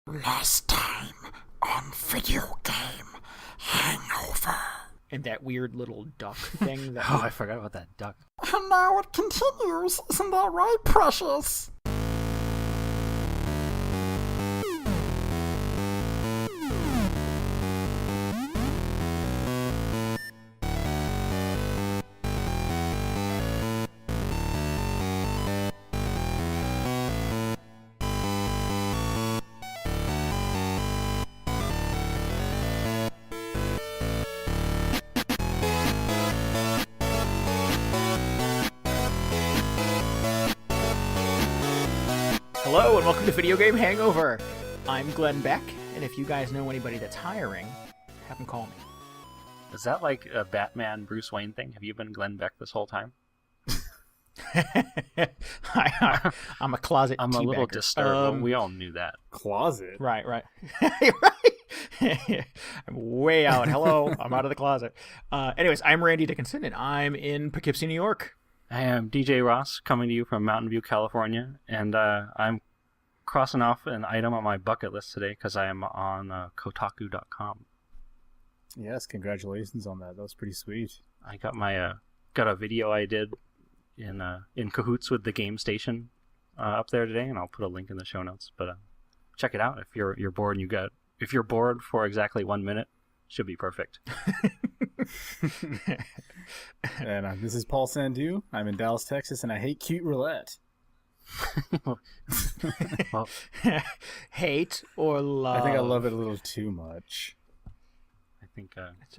Last time on Video Game Hangover. And that weird little duck thing. I forgot about that duck. And now it continues, isn't that right, Precious? Hello and welcome to Video Game Hangover. I'm Glenn Beck, and if you guys know anybody that's hiring, have them call me. Is that like a Batman Bruce Wayne thing? Have you been Glenn Beck this whole time? I'm a closet I'm a little disturbed. Well, we all knew that. Closet? Right. Right. I'm way out. Hello, I'm out of the closet. Anyways, I'm Randy Dickinson, and I'm in Poughkeepsie, New York. I am DJ Ross, coming to you from Mountain View, California, and I'm crossing off an item on my bucket list today because I am on Kotaku.com. Yes, congratulations on that. That was pretty sweet. I got my got a video I did in cahoots with the Game Station up there today, and I'll put a link in the show notes. But check it out if you're bored and if you're bored for exactly 1 minute, should be perfect. And this is Paul Sandu. I'm in Dallas, Texas, and I hate cute roulette. Well, Hate or love? I think I love it a little too much. I think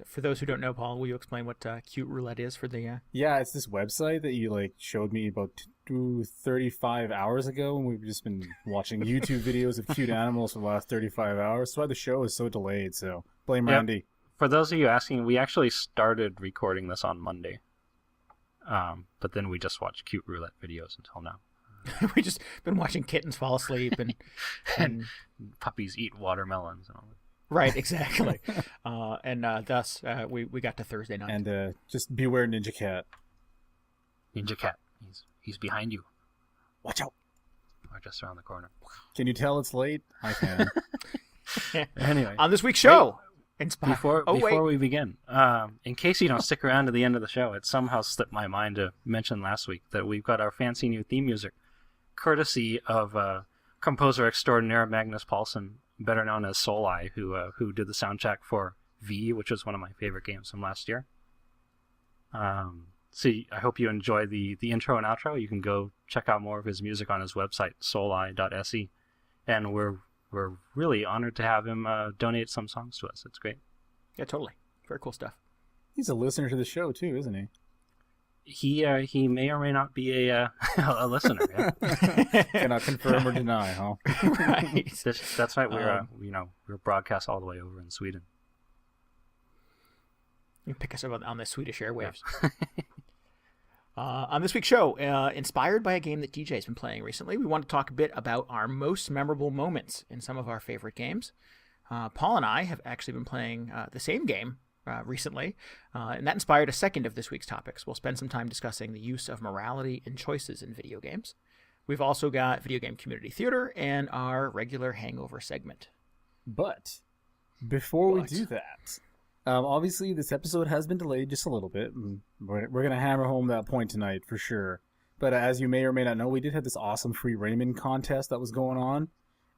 For those who don't know, Paul, will you explain what cute roulette is for the? Yeah, it's this website that you showed me about 35 hours ago, and we've just been watching YouTube videos of cute animals for the last 35 hours. That's why the show is so delayed. So blame Randy. For those of you asking, we actually started recording this on Monday, but then we just watched cute roulette videos until now. We just been watching kittens fall asleep and puppies eat watermelons and all that. Right, exactly. And thus we got to Thursday night. And just beware Ninja Cat. Ninja Cat, he's behind you. Watch out. Or just around the corner. Can you tell it's late? I can. Anyway, on this week's show. Before we begin, in case you don't stick around to the end of the show, it somehow slipped my mind to mention last week that we've got our fancy new theme music, courtesy of composer extraordinaire Magnus Paulsen, better known as Soul Eye, who did the soundtrack for V, which was one of my favorite games from last year. So I hope you enjoy the intro and outro. You can go check out more of his music on his website, souleye.se, and we're really honored to have him donate some songs to us. It's great. Yeah, totally. Very cool stuff. He's a listener to the show, too, isn't he? He may or may not be a listener. Yeah. Cannot confirm or deny, huh? Right. That's right. We're broadcast all the way over in Sweden. You can pick us up on the Swedish airwaves. Yeah. On this week's show, inspired by a game that DJ's been playing recently, we want to talk a bit about our most memorable moments in some of our favorite games. Paul and I have actually been playing the same game recently, and that inspired a second of this week's topics. We'll spend some time discussing the use of morality and choices in video games. We've also got video game community theater and our regular hangover segment. But before we do that, obviously this episode has been delayed just a little bit. We're going to hammer home that point tonight for sure. But as you may or may not know, we did have this awesome free Raymond contest that was going on.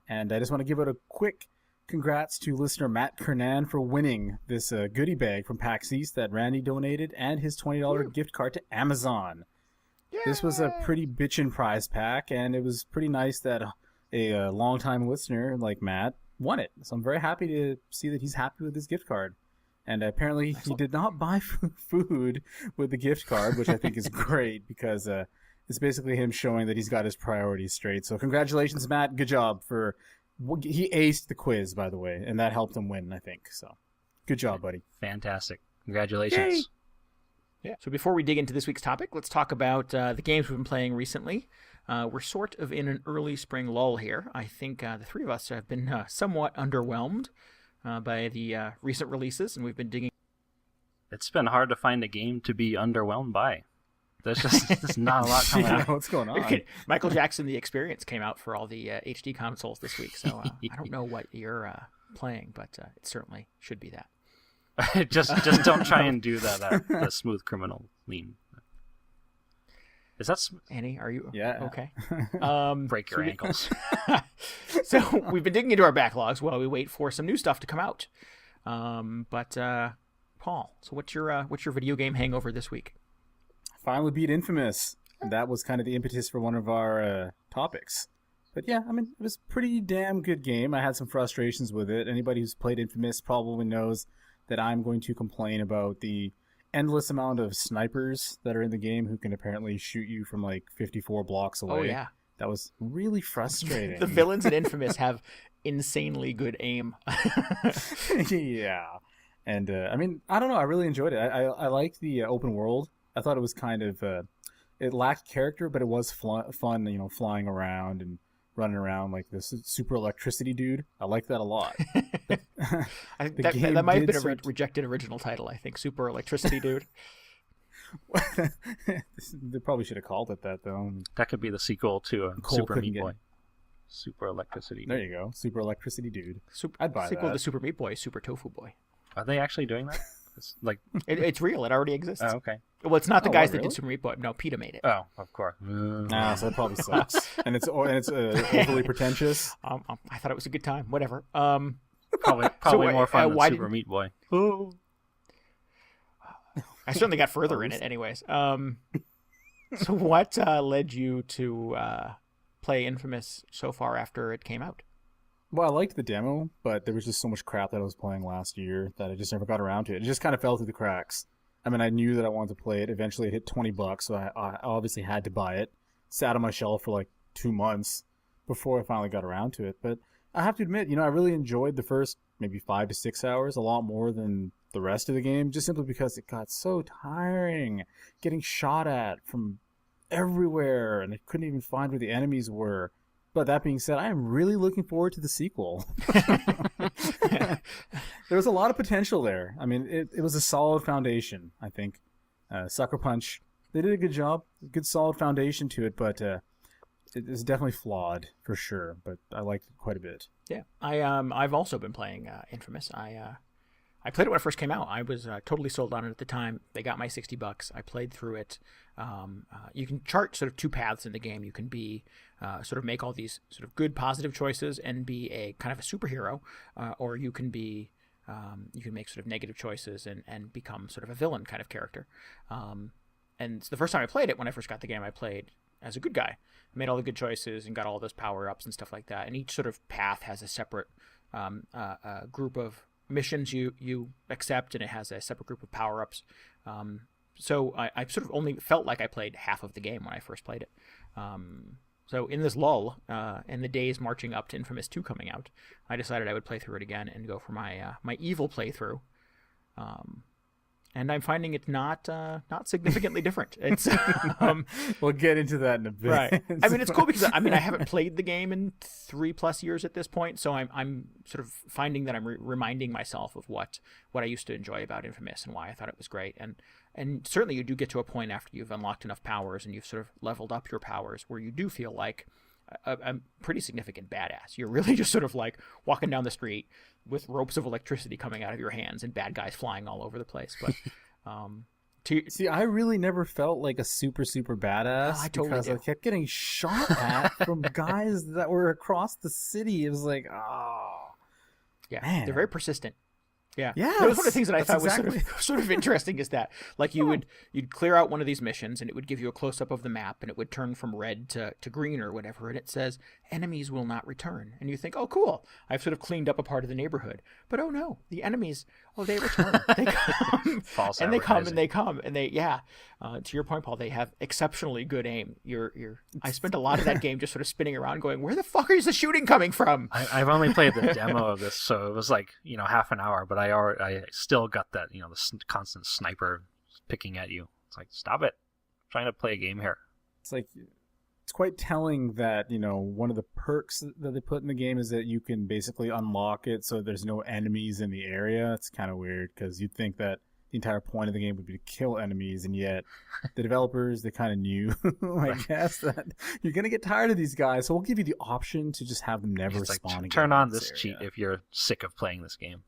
And I just want to give it a quick congrats to listener Matt Kernan for winning this goodie bag from PAX East that Randy donated and his $20 gift card to Amazon. Yay! This was a pretty bitchin' prize pack, and it was pretty nice that a longtime listener like Matt won it. So I'm very happy to see that he's happy with his gift card. And apparently Excellent. He did not buy food with the gift card, which I think is great because it's basically him showing that he's got his priorities straight. So congratulations, Matt. Good job. He aced the quiz, by the way, and that helped him win, I think. So good job, buddy. Fantastic. Congratulations. Yay. Yeah. So before we dig into this week's topic, let's talk about the games we've been playing recently. We're sort of in an early spring lull here. I think the three of us have been somewhat underwhelmed by the recent releases, and we've been digging. It's been hard to find a game to be underwhelmed by. There's not a lot coming out. What's going on? Michael Jackson: The Experience came out for all the HD consoles this week, so I don't know what you're playing, but it certainly should be that. just don't try and do that the Smooth Criminal lean. Is that Annie? Are you okay? Break your ankles. So we've been digging into our backlogs while we wait for some new stuff to come out. But Paul, so what's your video game hangover this week? Finally beat Infamous, and that was kind of the impetus for one of our topics. But yeah, I mean, it was a pretty damn good game. I had some frustrations with it. Anybody who's played Infamous probably knows that I'm going to complain about the endless amount of snipers that are in the game who can apparently shoot you from like 54 blocks away. Oh, yeah. That was really frustrating. The villains in Infamous have insanely good aim. Yeah. And, I mean, I don't know. I really enjoyed it. I liked the open world. I thought it was kind of... it lacked character, but it was fun, you know, flying around and running around like this super electricity dude. I like that a lot. That might have been a rejected original title, I think. Super Electricity Dude. They probably should have called it that, though. That could be the sequel to Super Meat Boy. Super Electricity Dude. There you go. Super Electricity Dude. I'd buy sequel to Super Meat Boy, Super Tofu Boy. Are they actually doing that? It's like it's real. It already exists. Oh, okay. Well, it's not the guys that did Super Meat Boy. No, PETA made it. Oh, of course. Nah, so that probably sucks. and it's overly pretentious. I thought it was a good time. Whatever. Probably more fun than Super Meat Boy. I certainly got further in it, anyways. So what led you to play Infamous so far after it came out? Well, I liked the demo, but there was just so much crap that I was playing last year that I just never got around to it. It just kind of fell through the cracks. I mean, I knew that I wanted to play it. Eventually, it hit $20, so I obviously had to buy it. Sat on my shelf for like 2 months before I finally got around to it. But I have to admit, you know, I really enjoyed the first maybe 5 to 6 hours a lot more than the rest of the game, just simply because it got so tiring, getting shot at from everywhere, and I couldn't even find where the enemies were. But that being said, I am really looking forward to the sequel. There was a lot of potential there. I mean, it was a solid foundation, I think. Sucker Punch, they did a good job. Good solid foundation to it, but it is definitely flawed for sure. But I liked it quite a bit. Yeah, I've also been playing Infamous. I played it when it first came out. I was totally sold on it at the time. They got my $60. I played through it. You can chart sort of two paths in the game. You can be sort of make all these sort of good positive choices and be a kind of a superhero, or you can be you can make sort of negative choices and become sort of a villain kind of character. And the first time I played it, when I first got the game, I played as a good guy. I made all the good choices and got all those power-ups and stuff like that. And each sort of path has a separate group of missions you accept, and it has a separate group of power-ups. So I sort of only felt like I played half of the game when I first played it. So in this lull, in the days marching up to Infamous 2 coming out, I decided I would play through it again and go for my my evil playthrough. And I'm finding it's not significantly different. It's we'll get into that in a bit. Right. I mean, it's cool because I haven't played the game in 3+ years at this point, so I'm sort of finding that I'm reminding myself of what I used to enjoy about Infamous and why I thought it was great. And certainly you do get to a point after you've unlocked enough powers and you've sort of leveled up your powers where you do feel like a pretty significant badass. You're really just sort of like walking down the street with ropes of electricity coming out of your hands and bad guys flying all over the place. But see, I really never felt like a super badass because I kept getting shot at from guys that were across the city. It was like, yeah, man. They're very persistent. Yeah, yes, that was one of the things that I thought was sort of interesting is that like you'd clear out one of these missions and it would give you a close up of the map and it would turn from red to green or whatever, and it says enemies will not return, and you think, oh cool, I've sort of cleaned up a part of the neighborhood, but oh no, the enemies, they return, they come and they come and they come and they to your point, Paul, they have exceptionally good aim. I spent a lot of that game just sort of spinning around going, where the fuck is the shooting coming from? I've only played the demo of this, so it was like half an hour, but I still got that the constant sniper picking at you. It's like, stop it, I'm trying to play a game here. It's like, it's quite telling that one of the perks that they put in the game is that you can basically unlock it so there's no enemies in the area. It's kind of weird because you'd think that the entire point of the game would be to kill enemies, and yet the developers, they kind of knew, I guess, that you're gonna get tired of these guys, so we'll give you the option to just have them never spawn again. Turn on this cheat if you're sick of playing this game.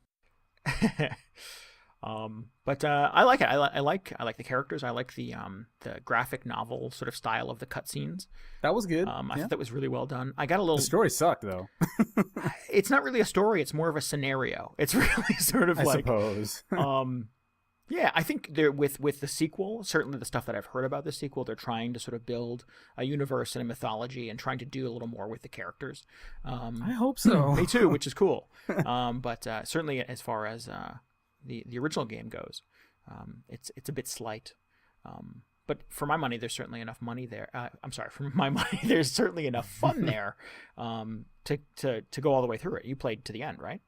But I like it. I like the characters. I like the graphic novel sort of style of the cutscenes. That was good. I thought that was really well done. I got a little. The story sucked though. It's not really a story. It's more of a scenario. It's really sort of I like. suppose. Yeah, I think they're with the sequel. Certainly, the stuff that I've heard about the sequel, they're trying to sort of build a universe and a mythology, and trying to do a little more with the characters. I hope so. Me too, which is cool. But certainly, as far as the original game goes, it's a bit slight. But for my money, there's certainly enough money there. I'm sorry, for my money, there's certainly enough fun there to go all the way through it. You played to the end, right?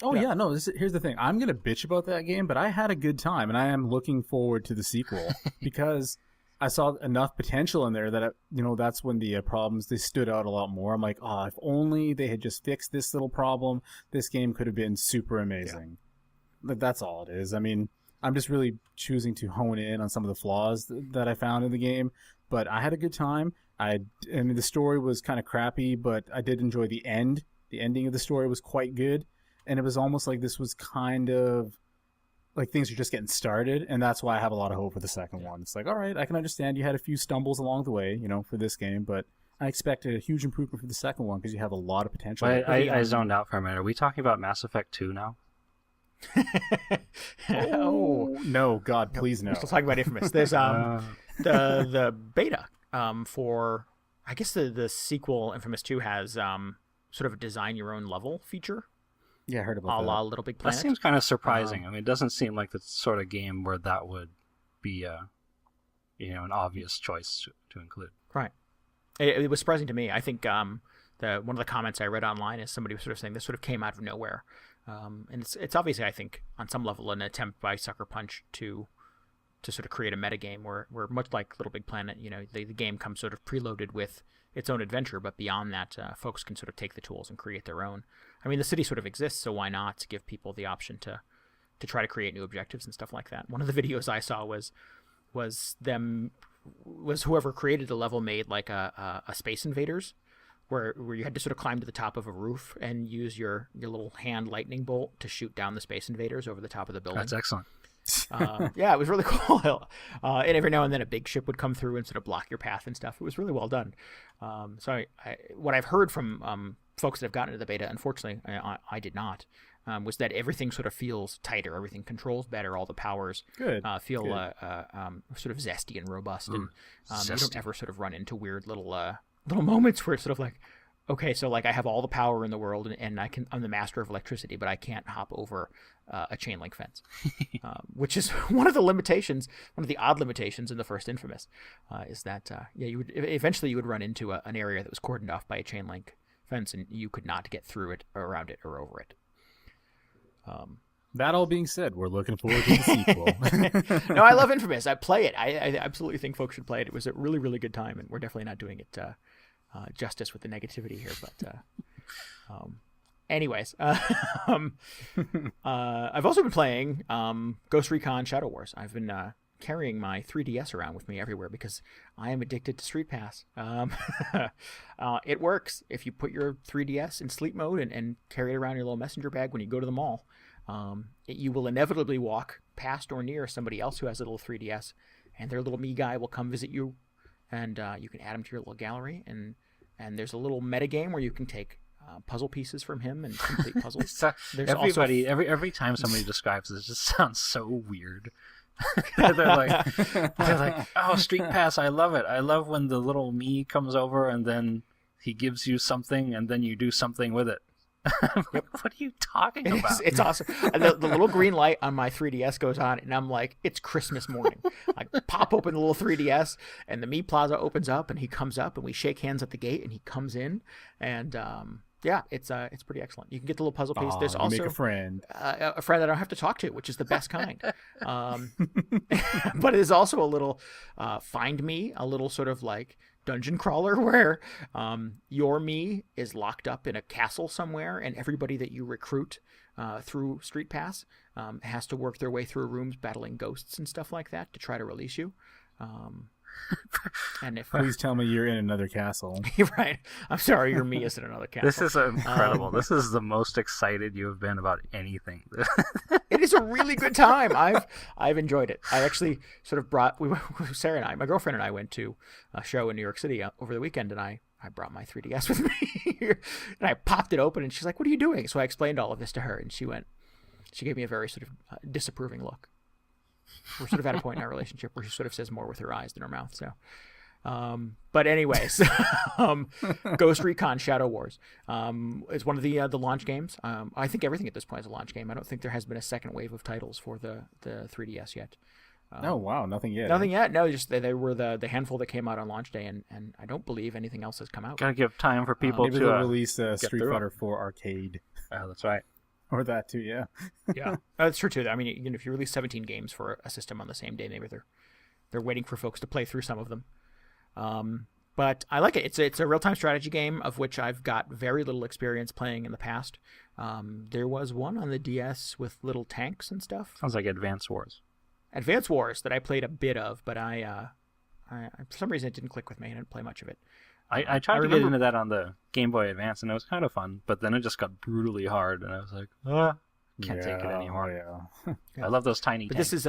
Oh yeah, no. Here's the thing. I'm gonna bitch about that game, but I had a good time, and I am looking forward to the sequel because I saw enough potential in there that that's when the problems, they stood out a lot more. I'm like, if only they had just fixed this little problem, this game could have been super amazing. Yeah. That's all it is. I mean, I'm just really choosing to hone in on some of the flaws that I found in the game, but I had a good time. I mean, the story was kind of crappy, but I did enjoy the end. The ending of the story was quite good. And it was almost like this was kind of like things are just getting started, and that's why I have a lot of hope for the second one. It's like, all right, I can understand you had a few stumbles along the way, for this game, but I expect a huge improvement for the second one because you have a lot of potential. I zoned out for a minute. Are we talking about Mass Effect 2 now? Oh no, God, please no. We're still talking about Infamous. There's the beta for, I guess the sequel Infamous 2 has sort of a design your own level feature. Yeah, I heard about that. A la Little Big Planet. That seems kind of surprising. I mean, it doesn't seem like the sort of game where that would be an obvious choice to include. Right. It was surprising to me. I think one of the comments I read online is somebody was sort of saying this sort of came out of nowhere. And it's obviously, I think, on some level, an attempt by Sucker Punch to sort of create a metagame where much like Little Big Planet, the game comes sort of preloaded with its own adventure, but beyond that, folks can sort of take the tools and create their own. I mean, the city sort of exists, so why not give people the option to try to create new objectives and stuff like that. One of the videos I saw was whoever created the level made like a Space Invaders, where you had to sort of climb to the top of a roof and use your little hand lightning bolt to shoot down the Space Invaders over the top of the building. That's excellent. Yeah, it was really cool. And every now and then a big ship would come through and sort of block your path and stuff. It was really well done. So what I've heard from folks that have gotten into the beta, unfortunately, I did not, was that everything sort of feels tighter. Everything controls better. All the powers feel sort of zesty and robust. And you don't ever sort of run into weird little moments where it's sort of like, okay, so like I have all the power in the world and I'm the master of electricity, but I can't hop over a chain link fence, which is one of the odd limitations in the first Infamous, is that you would eventually run into an area that was cordoned off by a chain link fence and you could not get through it, or around it, or over it. That all being said, we're looking forward to the sequel. No, I love Infamous. I play it. I absolutely think folks should play it. It was a really, really good time, and we're definitely not doing it justice with the negativity here. But anyways, I've also been playing Ghost Recon Shadow Wars. I've been carrying my 3DS around with me everywhere because I am addicted to Street Pass. It works if you put your 3DS in sleep mode and carry it around in your little messenger bag when you go to the mall. You will inevitably walk past or near somebody else who has a little 3DS, and their little me guy will come visit you, and you can add him to your little gallery. And there's a little metagame where you can take puzzle pieces from him and complete puzzles. Every time somebody describes this, it just sounds so weird. they're like, oh, Street Pass, I love it. I love when the little me comes over and then he gives you something and then you do something with it. What are you talking about? It's awesome. The little green light on my 3DS goes on, and I'm like, it's Christmas morning. I pop open the little 3DS, and the Meat Plaza opens up, and he comes up, and we shake hands at the gate, and he comes in, and yeah, it's pretty excellent. You can get the little puzzle piece. There's also make a friend that I don't have to talk to, which is the best kind. But it is also a little find me, a little sort of like dungeon crawler where your me is locked up in a castle somewhere, and everybody that you recruit through Street Pass has to work their way through rooms battling ghosts and stuff like that to try to release you. And if Please tell me you're in another castle. right, I'm sorry, your me is in another castle. This is incredible. This is the most excited you have been about anything. It is a really good time. I've enjoyed it. I actually sort of Sarah and I, my girlfriend and I, went to a show in New York City over the weekend, and I brought my 3DS with me, and I popped it open, and she's like, "What are you doing?" So I explained all of this to her, and she gave me a very sort of disapproving look. We're sort of at a point in our relationship where she sort of says more with her eyes than her mouth. So, but anyways, Ghost Recon Shadow Wars is one of the launch games. I think everything at this point is a launch game. I don't think there has been a second wave of titles for the 3DS yet. Oh wow, nothing yet. Nothing yet. No, just they were the handful that came out on launch day, and I don't believe anything else has come out. Gotta give time for people maybe to they'll release Street through Fighter 4 Arcade. That's right. Or that too, yeah. Yeah, that's true too. I mean, if you release 17 games for a system on the same day, maybe they're waiting for folks to play through some of them. But I like it. It's a real-time strategy game of which I've got very little experience playing in the past. There was one on the DS with little tanks and stuff. Sounds like Advance Wars. Advance Wars that I played a bit of, but I for some reason it didn't click with me. I didn't play much of it. I tried to get into that on the Game Boy Advance, and it was kind of fun, but then it just got brutally hard, and I was like, can't take it anymore. Yeah. I love those tiny But tanks. this is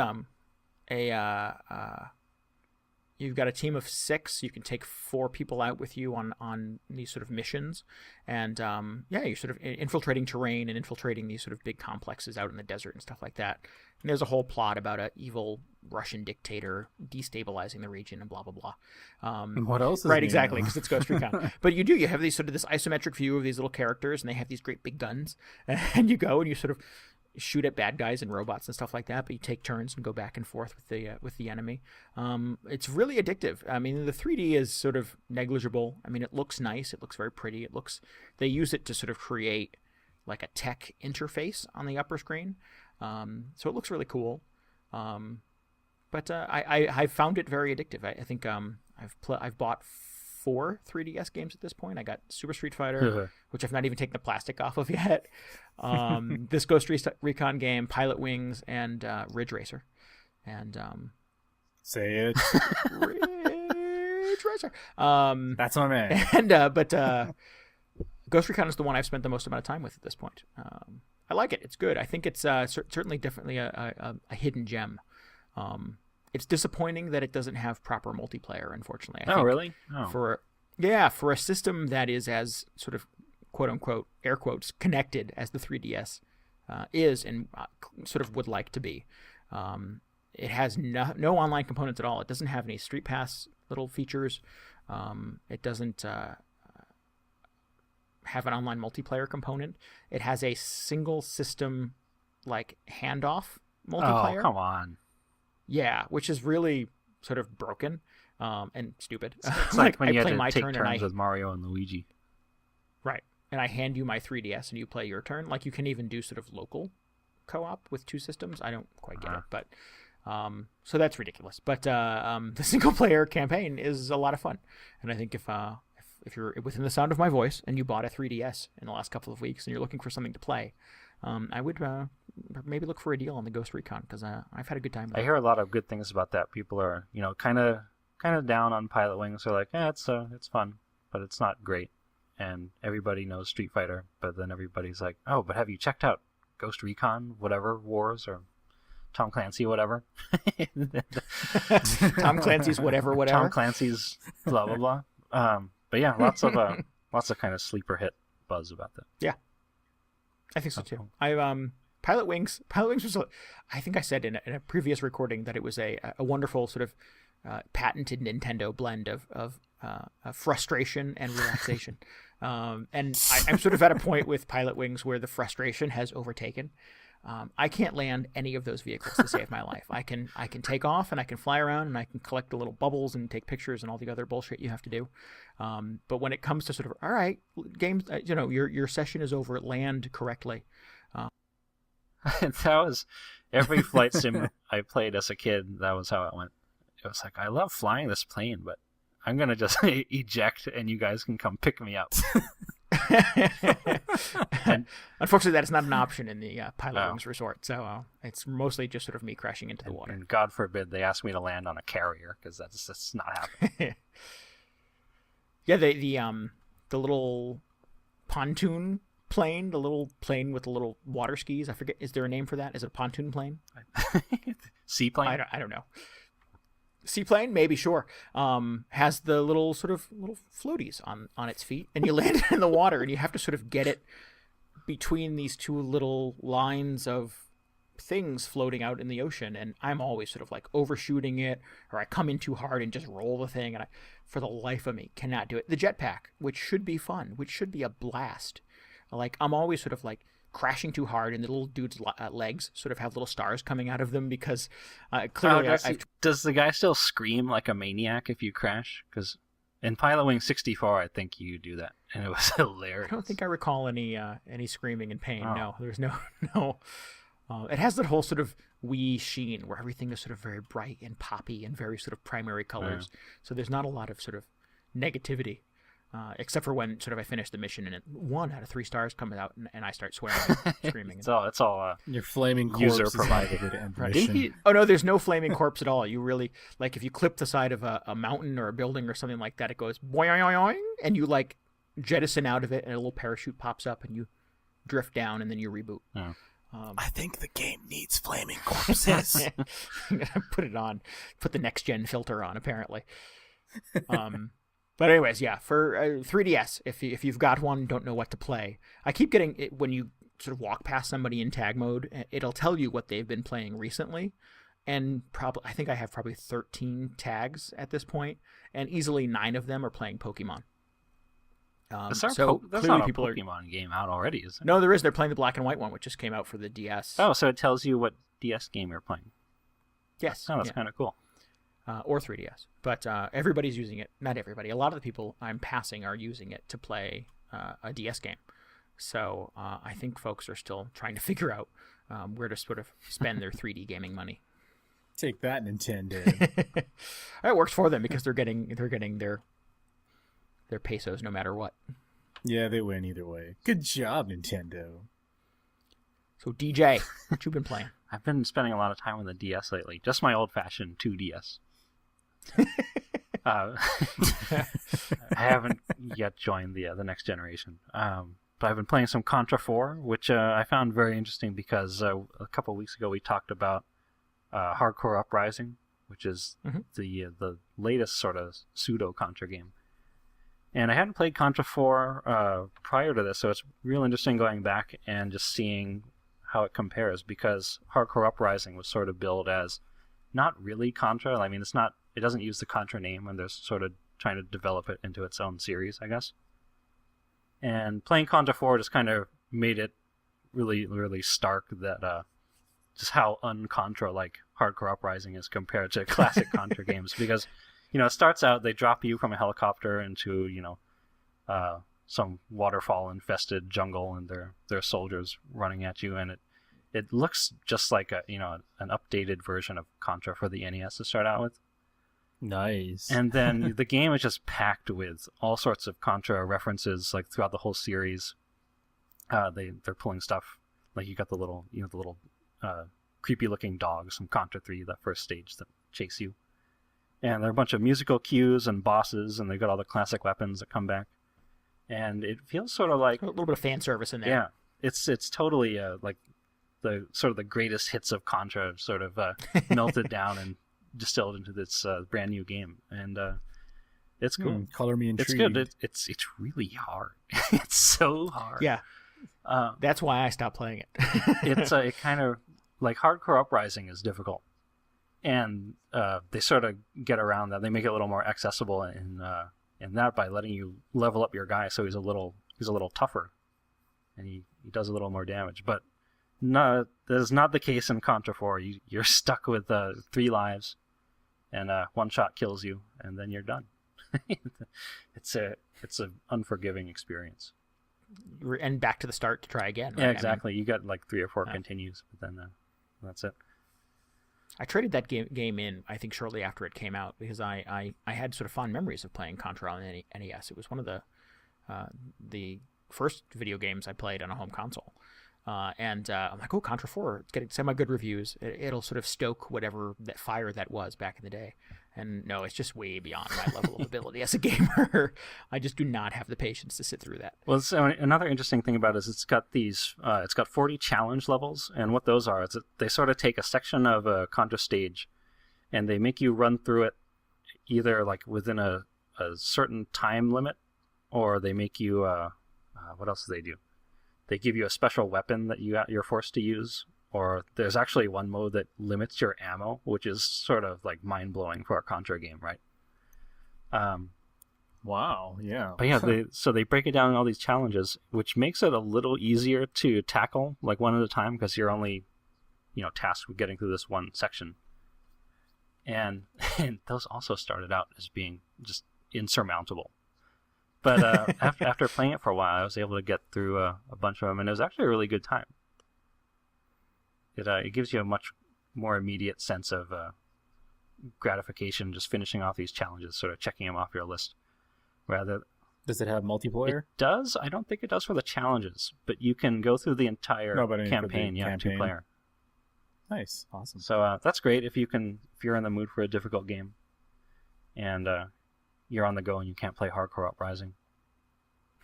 you've got a team of 6. You can take 4 people out with you on these sort of missions, and you're sort of infiltrating terrain and infiltrating these sort of big complexes out in the desert and stuff like that. And there's a whole plot about an evil Russian dictator destabilizing the region and blah blah blah. What else is right? new? Exactly, because it's Ghost Recon. But you have these sort of this isometric view of these little characters, and they have these great big guns, and you go and you sort of shoot at bad guys and robots and stuff like that, but you take turns and go back and forth with the enemy. It's really addictive. I mean, the 3D is sort of negligible. I mean, it looks nice. It looks very pretty. They use it to sort of create like a tech interface on the upper screen. So it looks really cool. But I found it very addictive. I think I've bought 4 3DS games at this point. I got Super Street Fighter, which I've not even taken the plastic off of yet. This Ghost Recon game, Pilot Wings, and Ridge Racer. And say it. Ridge Racer. That's my man. And Ghost Recon is the one I've spent the most amount of time with at this point. I like it. It's good. I think it's certainly definitely a hidden gem. It's disappointing that it doesn't have proper multiplayer, unfortunately. I think really? Oh. For a system that is as sort of quote unquote air quotes connected as the 3DS is and sort of would like to be. It has no online components at all. It doesn't have any Street Pass little features. It doesn't have an online multiplayer component. It has a single system like handoff multiplayer. Oh, come on. Yeah, which is really sort of broken and stupid. It's like when you I had play to my take turn turns with Mario and Luigi. Right. And I hand you my 3DS and you play your turn. Like you can even do sort of local co-op with 2 systems. I don't quite get it, but so that's ridiculous. But the single player campaign is a lot of fun. And I think if you're within the sound of my voice and you bought a 3DS in the last couple of weeks and you're looking for something to play, I would maybe look for a deal on the Ghost Recon because I've had a good time with it. I hear a lot of good things about that. People are, kind of down on Pilot Wings. They're like, it's fun, but it's not great. And everybody knows Street Fighter, but then everybody's like, oh, but have you checked out Ghost Recon, whatever, Wars, or Tom Clancy, whatever? Tom Clancy's whatever. Tom Clancy's blah, blah, blah. But yeah, lots of kind of sleeper hit buzz about that. Yeah. I think so too. Pilot Wings was I think I said in a previous recording that it was a wonderful sort of patented Nintendo blend of frustration and relaxation. And I'm sort of at a point with Pilot Wings where the frustration has overtaken. I can't land any of those vehicles to save my life. I can take off and I can fly around and I can collect the little bubbles and take pictures and all the other bullshit you have to do. But when it comes to sort of, all right, games, your session is over, land correctly. That was every flight sim I played as a kid. That was how it went. It was like, I love flying this plane, but I'm gonna just eject, and you guys can come pick me up. Unfortunately, that is not an option in the Pilot Wings Resort, so it's mostly just sort of me crashing into the water. And God forbid they ask me to land on a carrier, because that's not happening. Yeah, the little pontoon plane, the little plane with the little water skis. I forget. Is there a name for that? Is it a pontoon plane? Seaplane? I don't know. Seaplane, maybe, sure. Has the little floaties on its feet, and you land in the water, and you have to sort of get it between these two little lines of things floating out in the ocean. And I'm always sort of like overshooting it, or I come in too hard and just roll the thing, and I, for the life of me, cannot do it. The jetpack, which should be fun, which should be a blast. Like, I'm always sort of like crashing too hard, and the little dude's legs sort of have little stars coming out of them because clearly does the guy still scream like a maniac if you crash? Because in Pilot Wing 64, I think you do that, and it was hilarious. I don't think I recall any screaming and pain. Oh. No, there's no. It has that whole sort of Wii sheen where everything is sort of very bright and poppy and very sort of primary colors. Yeah. So there's not a lot of sort of negativity. Except for when sort of I finish the mission and 1 out of 3 stars comes out and I start swearing and screaming. It's all your flaming user corpse provided. Right. Oh no, there's no flaming corpse at all. You really, like, if you clip the side of a mountain or a building or something like that, it goes boing, and you like jettison out of it, and a little parachute pops up, and you drift down, and then you reboot. Oh. I think the game needs flaming corpses. I'm gonna put the next gen filter on, apparently. But anyways, yeah, for 3DS, if you've got one, don't know what to play, I keep getting it when you sort of walk past somebody in tag mode, it'll tell you what they've been playing recently, and I think I have probably 13 tags at this point, and easily 9 of them are playing Pokemon. That's not a Pokemon game out already, is it? No, there is. They're playing the black and white one, which just came out for the DS. Oh, so it tells you what DS game you're playing. Yes. Oh, that's kind of cool. Or 3DS. But everybody's using it. Not everybody. A lot of the people I'm passing are using it to play a DS game. So I think folks are still trying to figure out where to sort of spend their 3D gaming money. Take that, Nintendo. It works for them because they're getting their pesos no matter what. Yeah, they win either way. Good job, Nintendo. So DJ, what you been playing? I've been spending a lot of time on the DS lately. Just my old-fashioned 2DS. I haven't yet joined the next generation. But I've been playing some Contra 4, which I found very interesting because a couple of weeks ago we talked about Hardcore Uprising, which is the latest sort of pseudo-Contra game. And I hadn't played Contra 4 prior to this, so it's real interesting going back and just seeing how it compares, because Hardcore Uprising was sort of billed as not really Contra. I mean, it doesn't use the Contra name, and they're sort of trying to develop it into its own series, I guess. And playing Contra 4 just kind of made it really, really stark that just how un-Contra-like Hardcore Uprising is compared to classic Contra games, because it starts out, they drop you from a helicopter into, some waterfall-infested jungle, and there are soldiers running at you, and it looks just like an updated version of Contra for the NES to start out with. Nice. And then the game is just packed with all sorts of Contra references, like throughout the whole series. They're pulling stuff, like you got the little creepy-looking dogs from Contra 3, that first stage that chase you. And there are a bunch of musical cues and bosses, and they've got all the classic weapons that come back. And it feels sort of like a little bit of fan service in there. Yeah, it's totally like the sort of the greatest hits of Contra sort of melted down and distilled into this brand new game, and it's cool. Color me intrigued. It's good. It's really hard. It's so hard. Yeah, that's why I stopped playing it. It's it kind of like Hardcore Uprising is difficult, and they sort of get around that. They make it a little more accessible in that by letting you level up your guy so he's a little tougher, and he does a little more damage. But no, that is not the case in Contra 4. You're stuck with 3 lives, and one shot kills you, and then you're done. It's an unforgiving experience. And back to the start to try again. Right? Yeah, exactly. You got like 3 or 4 continues, but then that's it. I traded that game in, I think, shortly after it came out because I had sort of fond memories of playing Contra on the NES. It was one of the first video games I played on a home console. And I'm like, oh, Contra 4, it's getting semi-good reviews. It'll sort of stoke whatever that fire that was back in the day. And no, it's just way beyond my level of ability as a gamer. I just do not have the patience to sit through that. Well, so another interesting thing about it is it's got 40 challenge levels, and what those are is that they sort of take a section of a Contra stage, and they make you run through it either like within a certain time limit, or they make you, what else do they do? They give you a special weapon that you're forced to use, or there's actually one mode that limits your ammo, which is sort of like mind-blowing for a Contra game, right? Wow, yeah. But yeah, they break it down in all these challenges, which makes it a little easier to tackle, like one at a time, because you're only, tasked with getting through this one section. And those also started out as being just insurmountable. But after playing it for a while, I was able to get through a bunch of them, and it was actually a really good time. It gives you a much more immediate sense of gratification just finishing off these challenges, sort of checking them off your list. Does it have multiplayer? It does. I don't think it does for the challenges, but you can go through the entire campaign. Yeah, campaign. 2-player. Nice, awesome. So that's great if you're in the mood for a difficult game, and you're on the go and you can't play Hardcore Uprising.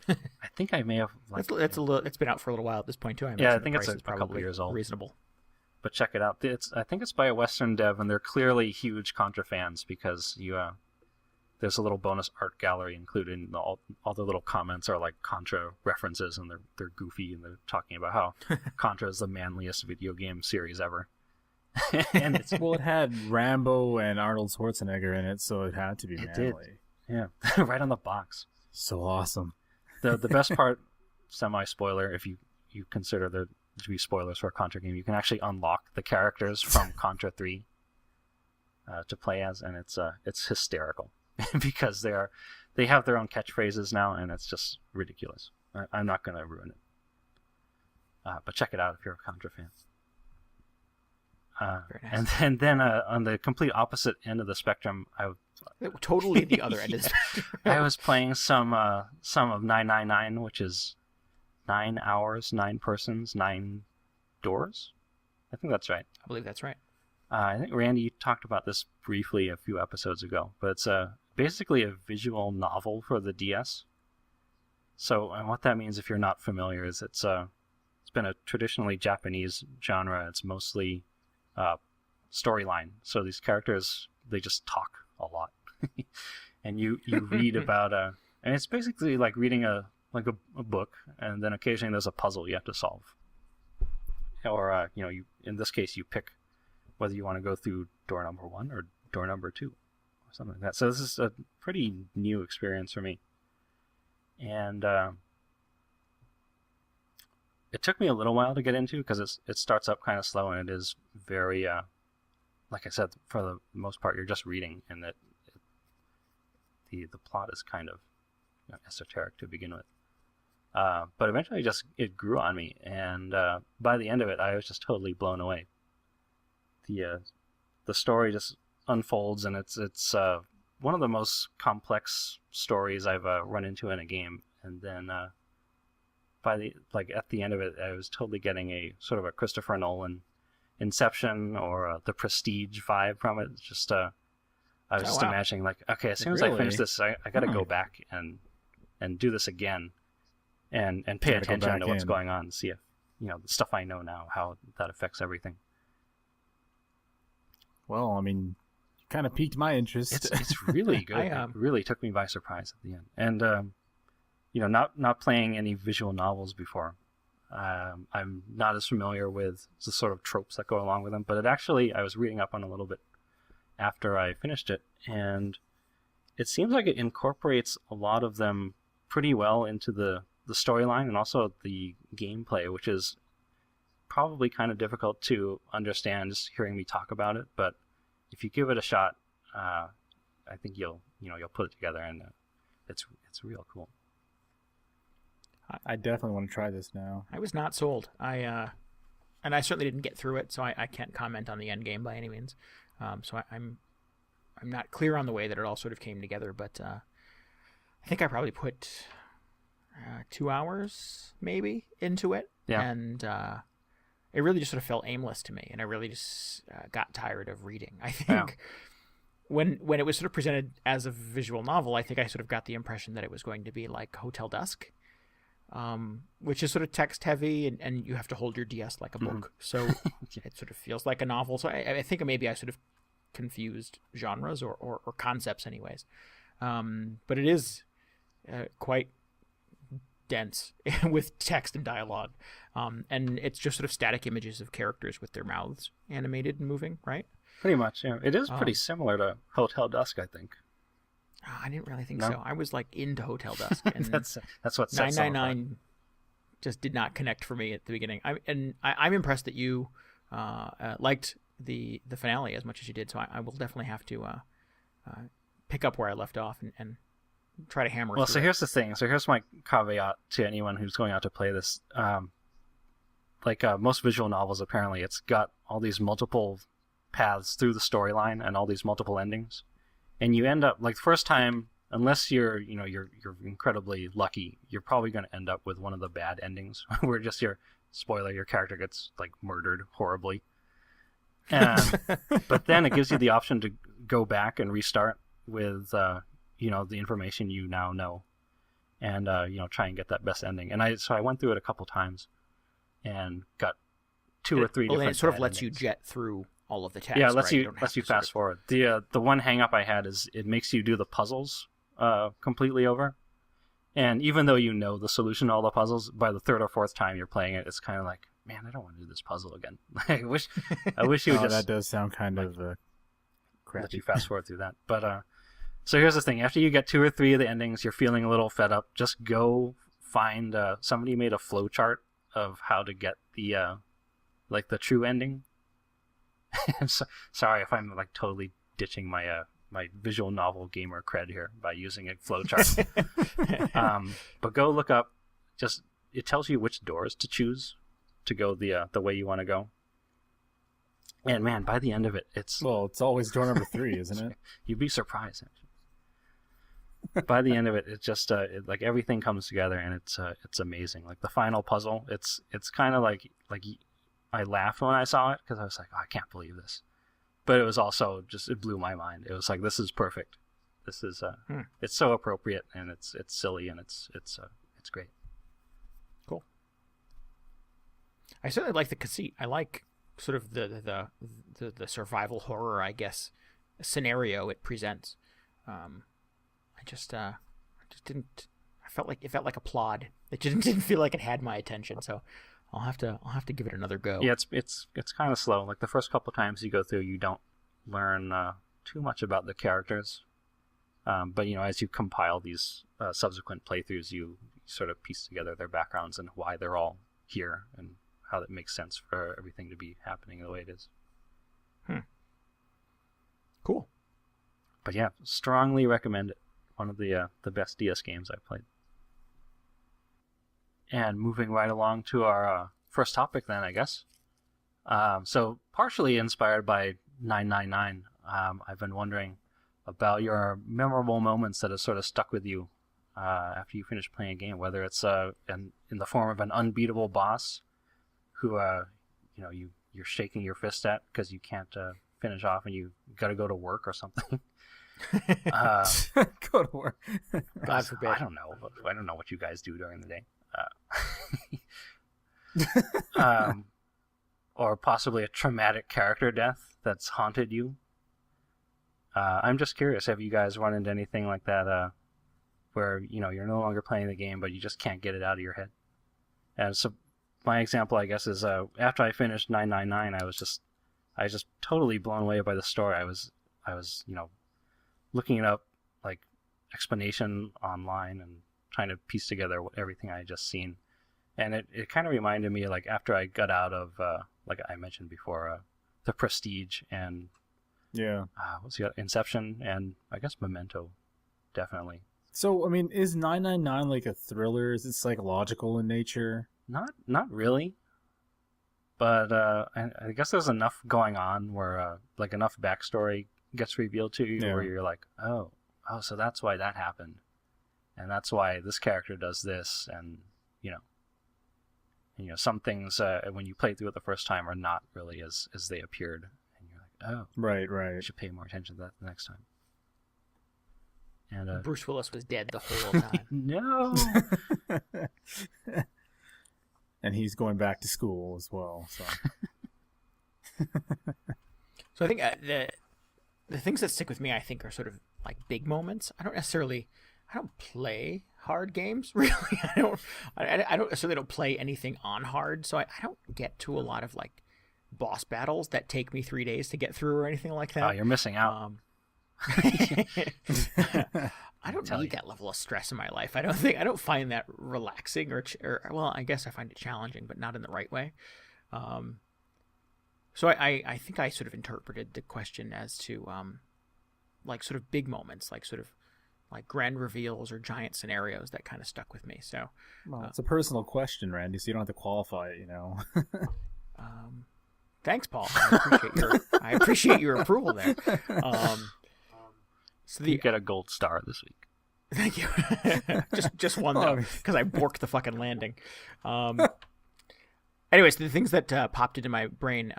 I think I may have. It's been out for a little while at this point too. I think it's a couple years old. Reasonable. But check it out. I think it's by a Western dev, and they're clearly huge Contra fans because there's a little bonus art gallery included. And all the little comments are like Contra references, and they're goofy, and they're talking about how Contra is the manliest video game series ever. And it had Rambo and Arnold Schwarzenegger in it, so it had to be manly. Did. Yeah, right on the box. So awesome. The best part, semi-spoiler, if you consider there to be spoilers for a Contra game, you can actually unlock the characters from Contra 3 to play as, and it's hysterical because they have their own catchphrases now, and it's just ridiculous. I'm not going to ruin it. But check it out if you're a Contra fan. Very nice. And then on the complete opposite end of the spectrum, totally the other end of the spectrum. I was playing some of 999, which is 9 hours, 9 persons, 9 doors. I think that's right. I believe that's right. I think Randy talked about this briefly a few episodes ago, but it's basically a visual novel for the DS. So, and what that means, if you're not familiar, is it's been a traditionally Japanese genre. It's mostly storyline. So these characters, they just talk a lot, and you read about and it's basically like reading a book, and then occasionally there's a puzzle you have to solve, or you in this case you pick whether you want to go through door number 1 or door number 2 or something like that. So this is a pretty new experience for me, and it took me a little while to get into because it starts up kind of slow, and it is very like I said, for the most part you're just reading, and that the plot is kind of esoteric to begin with. But eventually it grew on me, and by the end of it I was just totally blown away. The story just unfolds, and it's one of the most complex stories I've run into in a game. And then at the end of it, I was totally getting a sort of a Christopher Nolan Inception or the Prestige vibe from it. It's just I was just imagining, like, okay, as soon as I finish this, I got to go back and do this again, and pay attention to what's going on, and see if the stuff I know now, how that affects everything. Well, I mean, kind of piqued my interest. It's really good. It really took me by surprise at the end. And not playing any visual novels before, I'm not as familiar with the sort of tropes that go along with them. But I was reading up on a little bit after I finished it, and it seems like it incorporates a lot of them pretty well into the storyline and also the gameplay, which is probably kind of difficult to understand just hearing me talk about it. But if you give it a shot, I think you'll put it together, and it's real cool. I definitely want to try this now. I was not sold. I and I certainly didn't get through it, so I can't comment on the end game by any means. So I'm not clear on the way that it all sort of came together, but I think I probably put 2 hours maybe into it, and it really just sort of felt aimless to me, and I really just got tired of reading. I think when it was sort of presented as a visual novel, I think I sort of got the impression that it was going to be like Hotel Dusk, which is sort of text heavy, and you have to hold your DS like a book. So it sort of feels like a novel. So I think maybe I sort of confused genres or concepts anyways. But it is quite dense with text and dialogue. And it's just sort of static images of characters with their mouths animated and moving, right? Pretty much, yeah. It is pretty similar to Hotel Dusk, I think. Oh, I didn't really think so. I was like into Hotel Dusk, and that's what sets 999 just did not connect for me at the beginning. I'm impressed that you liked the finale as much as you did. So I will definitely have to pick up where I left off and try to hammer. Well, so here's the thing. So here's my caveat to anyone who's going out to play this. Most visual novels, apparently, it's got all these multiple paths through the storyline and all these multiple endings, and you end up like the first time, unless you're incredibly lucky, you're probably going to end up with one of the bad endings where just your character gets like murdered horribly. But then it gives you the option to go back and restart with the information you now know, and try and get that best ending. And I went through it a couple times and got two or three different. And it sort of lets endings. You jet through all of the text. Yeah, lets right? you fast forward. The one hang up I had is it makes you do the puzzles completely over. And even though you know the solution to all the puzzles, by the third or fourth time you're playing it, it's kind of like, man, I don't want to do this puzzle again. I wish you would just. That does sound kind of crappy. Let you fast forward through that. But so here's the thing: after you get 2 or 3 of the endings, you're feeling a little fed up. Just go find somebody made a flow chart of how to get the the true ending. Sorry if I'm like totally ditching my my visual novel gamer cred here by using a flow chart. But go look up. Just it tells you which doors to choose to go the way you want to go. And man, by the end of it, it's always door number 3, isn't it? You'd be surprised. Actually. By the end of it, it's just like everything comes together, and it's amazing. Like the final puzzle, it's kind of like I laughed when I saw it because I was like, oh, I can't believe this. But it was also just it blew my mind. It was like, this is perfect. This is it's so appropriate, and it's silly, and it's great. Cool. I certainly like the conceit. I like sort of the survival horror, I guess, scenario it presents. I just didn't. It felt like a plod. It didn't feel like it had my attention. So I'll have to give it another go. Yeah, it's kind of slow. Like the first couple times you go through, you don't learn too much about the characters. But as you compile these subsequent playthroughs, you sort of piece together their backgrounds and why they're all here and how that makes sense for everything to be happening the way it is. Cool. But yeah, strongly recommend it. One of the best DS games I've played. And moving right along to our first topic then, I guess. So partially inspired by 999, I've been wondering about your memorable moments that have sort of stuck with you after you finish playing a game, whether it's in the form of an unbeatable boss who you're shaking your fist at because you can't finish off and you got to go to work or something. Go to work. God forbid. I don't know what you guys do during the day. Or possibly a traumatic character death that's haunted you. I'm just curious, have you guys run into anything like that where you're no longer playing the game but you just can't get it out of your head? And so my example, I guess, is after I finished 999, I was just totally blown away by the story. I was looking it up, like explanation online and trying to piece together everything I had just seen. And it kind of reminded me, like, after I got out of, like I mentioned before, The Prestige and Inception and I guess Memento, definitely. So, I mean, is 999 like a thriller? Is it psychological in nature? Not really. but I guess there's enough going on where like enough backstory gets revealed to you where you're like, oh, so that's why that happened, and that's why this character does this, and some things when you play through it the first time are not really as they appeared, and you're like, oh, right, you should pay more attention to that the next time. And Bruce Willis was dead the whole time. No. And he's going back to school as well. So, so I think the things that stick with me, I think, are sort of like big moments. I don't play hard games really. I don't necessarily don't play anything on hard, so I don't get to a lot of like boss battles that take me 3 days to get through or anything like that. Oh, you're missing out. I don't need that level of stress in my life. I don't find that relaxing or well, I guess I find it challenging, but not in the right way. So I think I sort of interpreted the question as to like sort of big moments, like sort of like grand reveals or giant scenarios that kind of stuck with me. So it's a personal question, Randy, so you don't have to qualify it, Thanks, Paul. I appreciate your approval there. So you get a gold star this week. Thank you. just one though, because I borked the fucking landing. Anyways, the things that popped into my brain,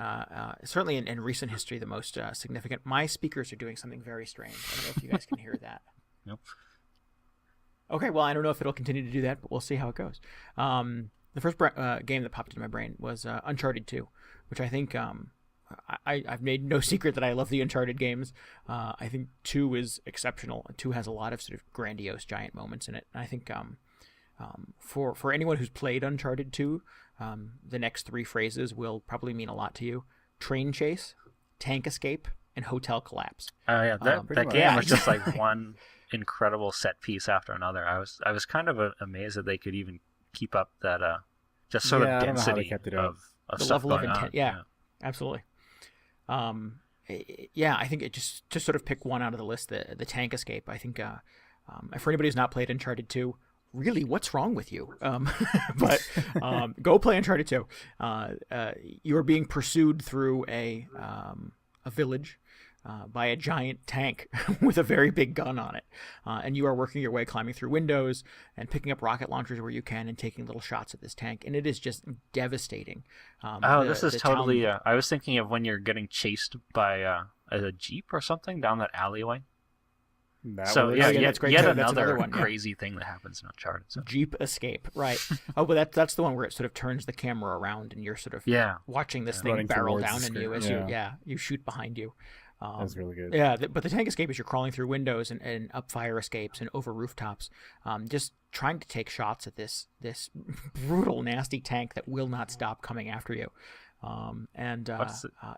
certainly in recent history, the most significant. My speakers are doing something very strange. I don't know if you guys can hear that. Nope. Okay, well, I don't know if it'll continue to do that, but we'll see how it goes. The first game that popped into my brain was Uncharted 2, which I think I've made no secret that I love the Uncharted games. I think 2 is exceptional. 2 has a lot of sort of grandiose, giant moments in it. And I think for anyone who's played Uncharted 2, the next 3 phrases will probably mean a lot to you. Train chase, tank escape, and hotel collapse. Yeah, that game was just like one incredible set piece after another. I was kind of amazed that they could even keep up that just sort of density of the stuff level of going intent. on. Yeah, absolutely. I think it just to sort of pick one out of the list, the tank escape. I think for anybody who's not played Uncharted 2, really, what's wrong with you? But go play Uncharted 2. You are being pursued through a village by a giant tank with a very big gun on it. And you are working your way, climbing through windows and picking up rocket launchers where you can and taking little shots at this tank. And it is just devastating. This is totally... I was thinking of when you're getting chased by a Jeep or something down that alleyway. That's great. Yet another one, crazy thing that happens in Uncharted. So. Jeep escape, right? Oh, but that's the one where it sort of turns the camera around and you're sort of watching this thing barrel down on you as you shoot behind you. That's really good. Yeah, but the tank escape is you're crawling through windows and up fire escapes and over rooftops, just trying to take shots at this brutal, nasty tank that will not stop coming after you.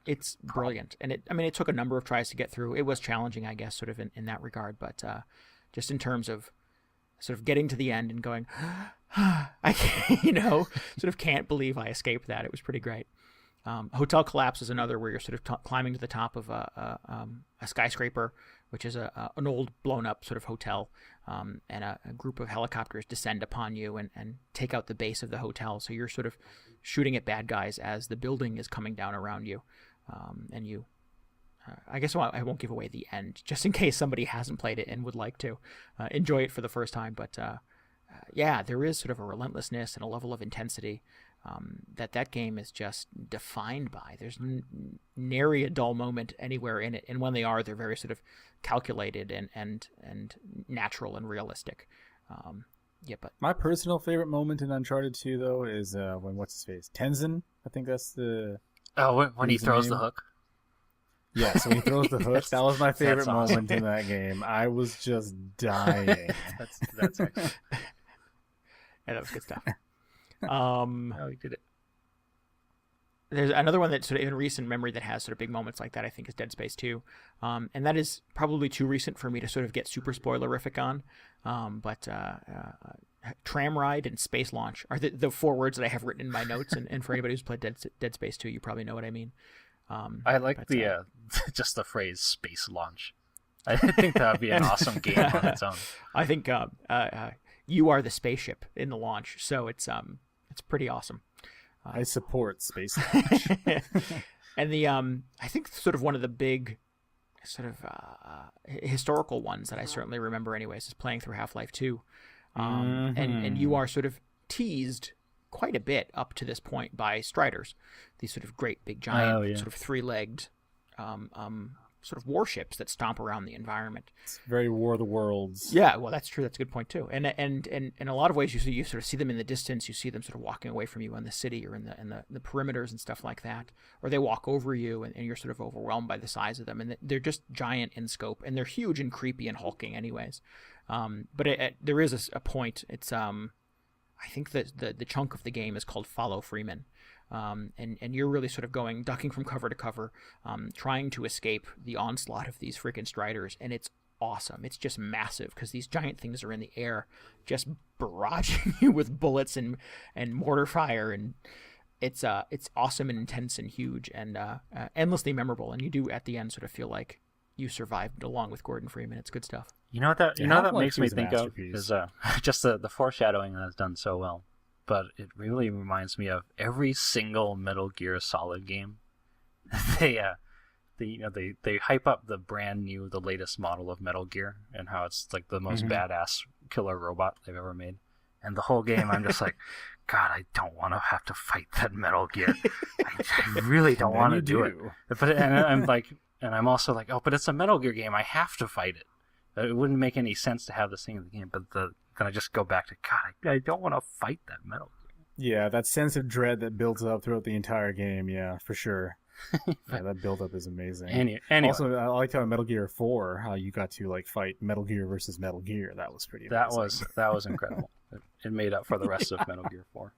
It's brilliant. And it took a number of tries to get through. It was challenging, I guess, sort of in that regard. But just in terms of sort of getting to the end and going, I sort of can't believe I escaped that. It was pretty great. Hotel collapse is another where you're sort of climbing to the top of a skyscraper, which is an old blown up sort of hotel, and a group of helicopters descend upon you and take out the base of the hotel. So you're sort of shooting at bad guys as the building is coming down around you, and you. I guess I won't give away the end, just in case somebody hasn't played it and would like to enjoy it for the first time. But there is sort of a relentlessness and a level of intensity that game is just defined by. There's nary a dull moment anywhere in it, and when they are, they're very sort of calculated and natural and realistic. But my personal favorite moment in Uncharted 2, though, is when what's his face, Tenzin. I think that's the when he throws the hook. Yeah, so he throws the hook. That was my favorite moment in that game. I was just dying. That's excellent. Yeah, that was good stuff. He did it. There's another one that's sort of in recent memory that has sort of big moments like that, I think, is Dead Space 2. And that is probably too recent for me to sort of get super spoilerific on. But Tram Ride and Space Launch are the 4 words that I have written in my notes. And for anybody who's played Dead Space 2, you probably know what I mean. I like just the phrase space launch. I think that would be an awesome game on its own. I think you are the spaceship in the launch, so it's pretty awesome. I support Space Launch. And I think sort of one of the big sort of historical ones that I certainly remember anyways is playing through Half-Life 2. And you are sort of teased quite a bit up to this point by Striders, these sort of great big giant sort of three-legged sort of warships that stomp around the environment. It's very War of the Worlds. Yeah, well, that's true. That's a good point too. And in a lot of ways, you sort of see them in the distance. You see them sort of walking away from you in the city or in the perimeters and stuff like that. Or they walk over you, and you're sort of overwhelmed by the size of them. And they're just giant in scope, and they're huge and creepy and hulking, anyways. But there is a point. It's I think that the chunk of the game is called Follow Freeman. And you're really sort of ducking from cover to cover, trying to escape the onslaught of these freaking Striders, and it's awesome. It's just massive because these giant things are in the air, just barraging you with bullets and mortar fire, and it's awesome and intense and huge and endlessly memorable. And you do at the end sort of feel like you survived along with Gordon Freeman. It's good stuff. You know what that makes me think of is just the foreshadowing that's done so well. But it really reminds me of every single Metal Gear Solid game. They hype up the brand new, the latest model of Metal Gear and how it's like the most badass killer robot they've ever made. And the whole game, I'm just like, God, I don't want to have to fight that Metal Gear. I really don't want to do it. But I'm also like, oh, but it's a Metal Gear game. I have to fight it. It wouldn't make any sense to have this thing in the game, but then I just go back to, God, I don't want to fight that Metal Gear. Yeah, that sense of dread that builds up throughout the entire game, yeah, for sure. Yeah, that build-up is amazing. Anyway. Also, I liked how in Metal Gear 4, how you got to fight Metal Gear versus Metal Gear. That was pretty amazing. That was incredible. It made up for the rest of Metal Gear 4.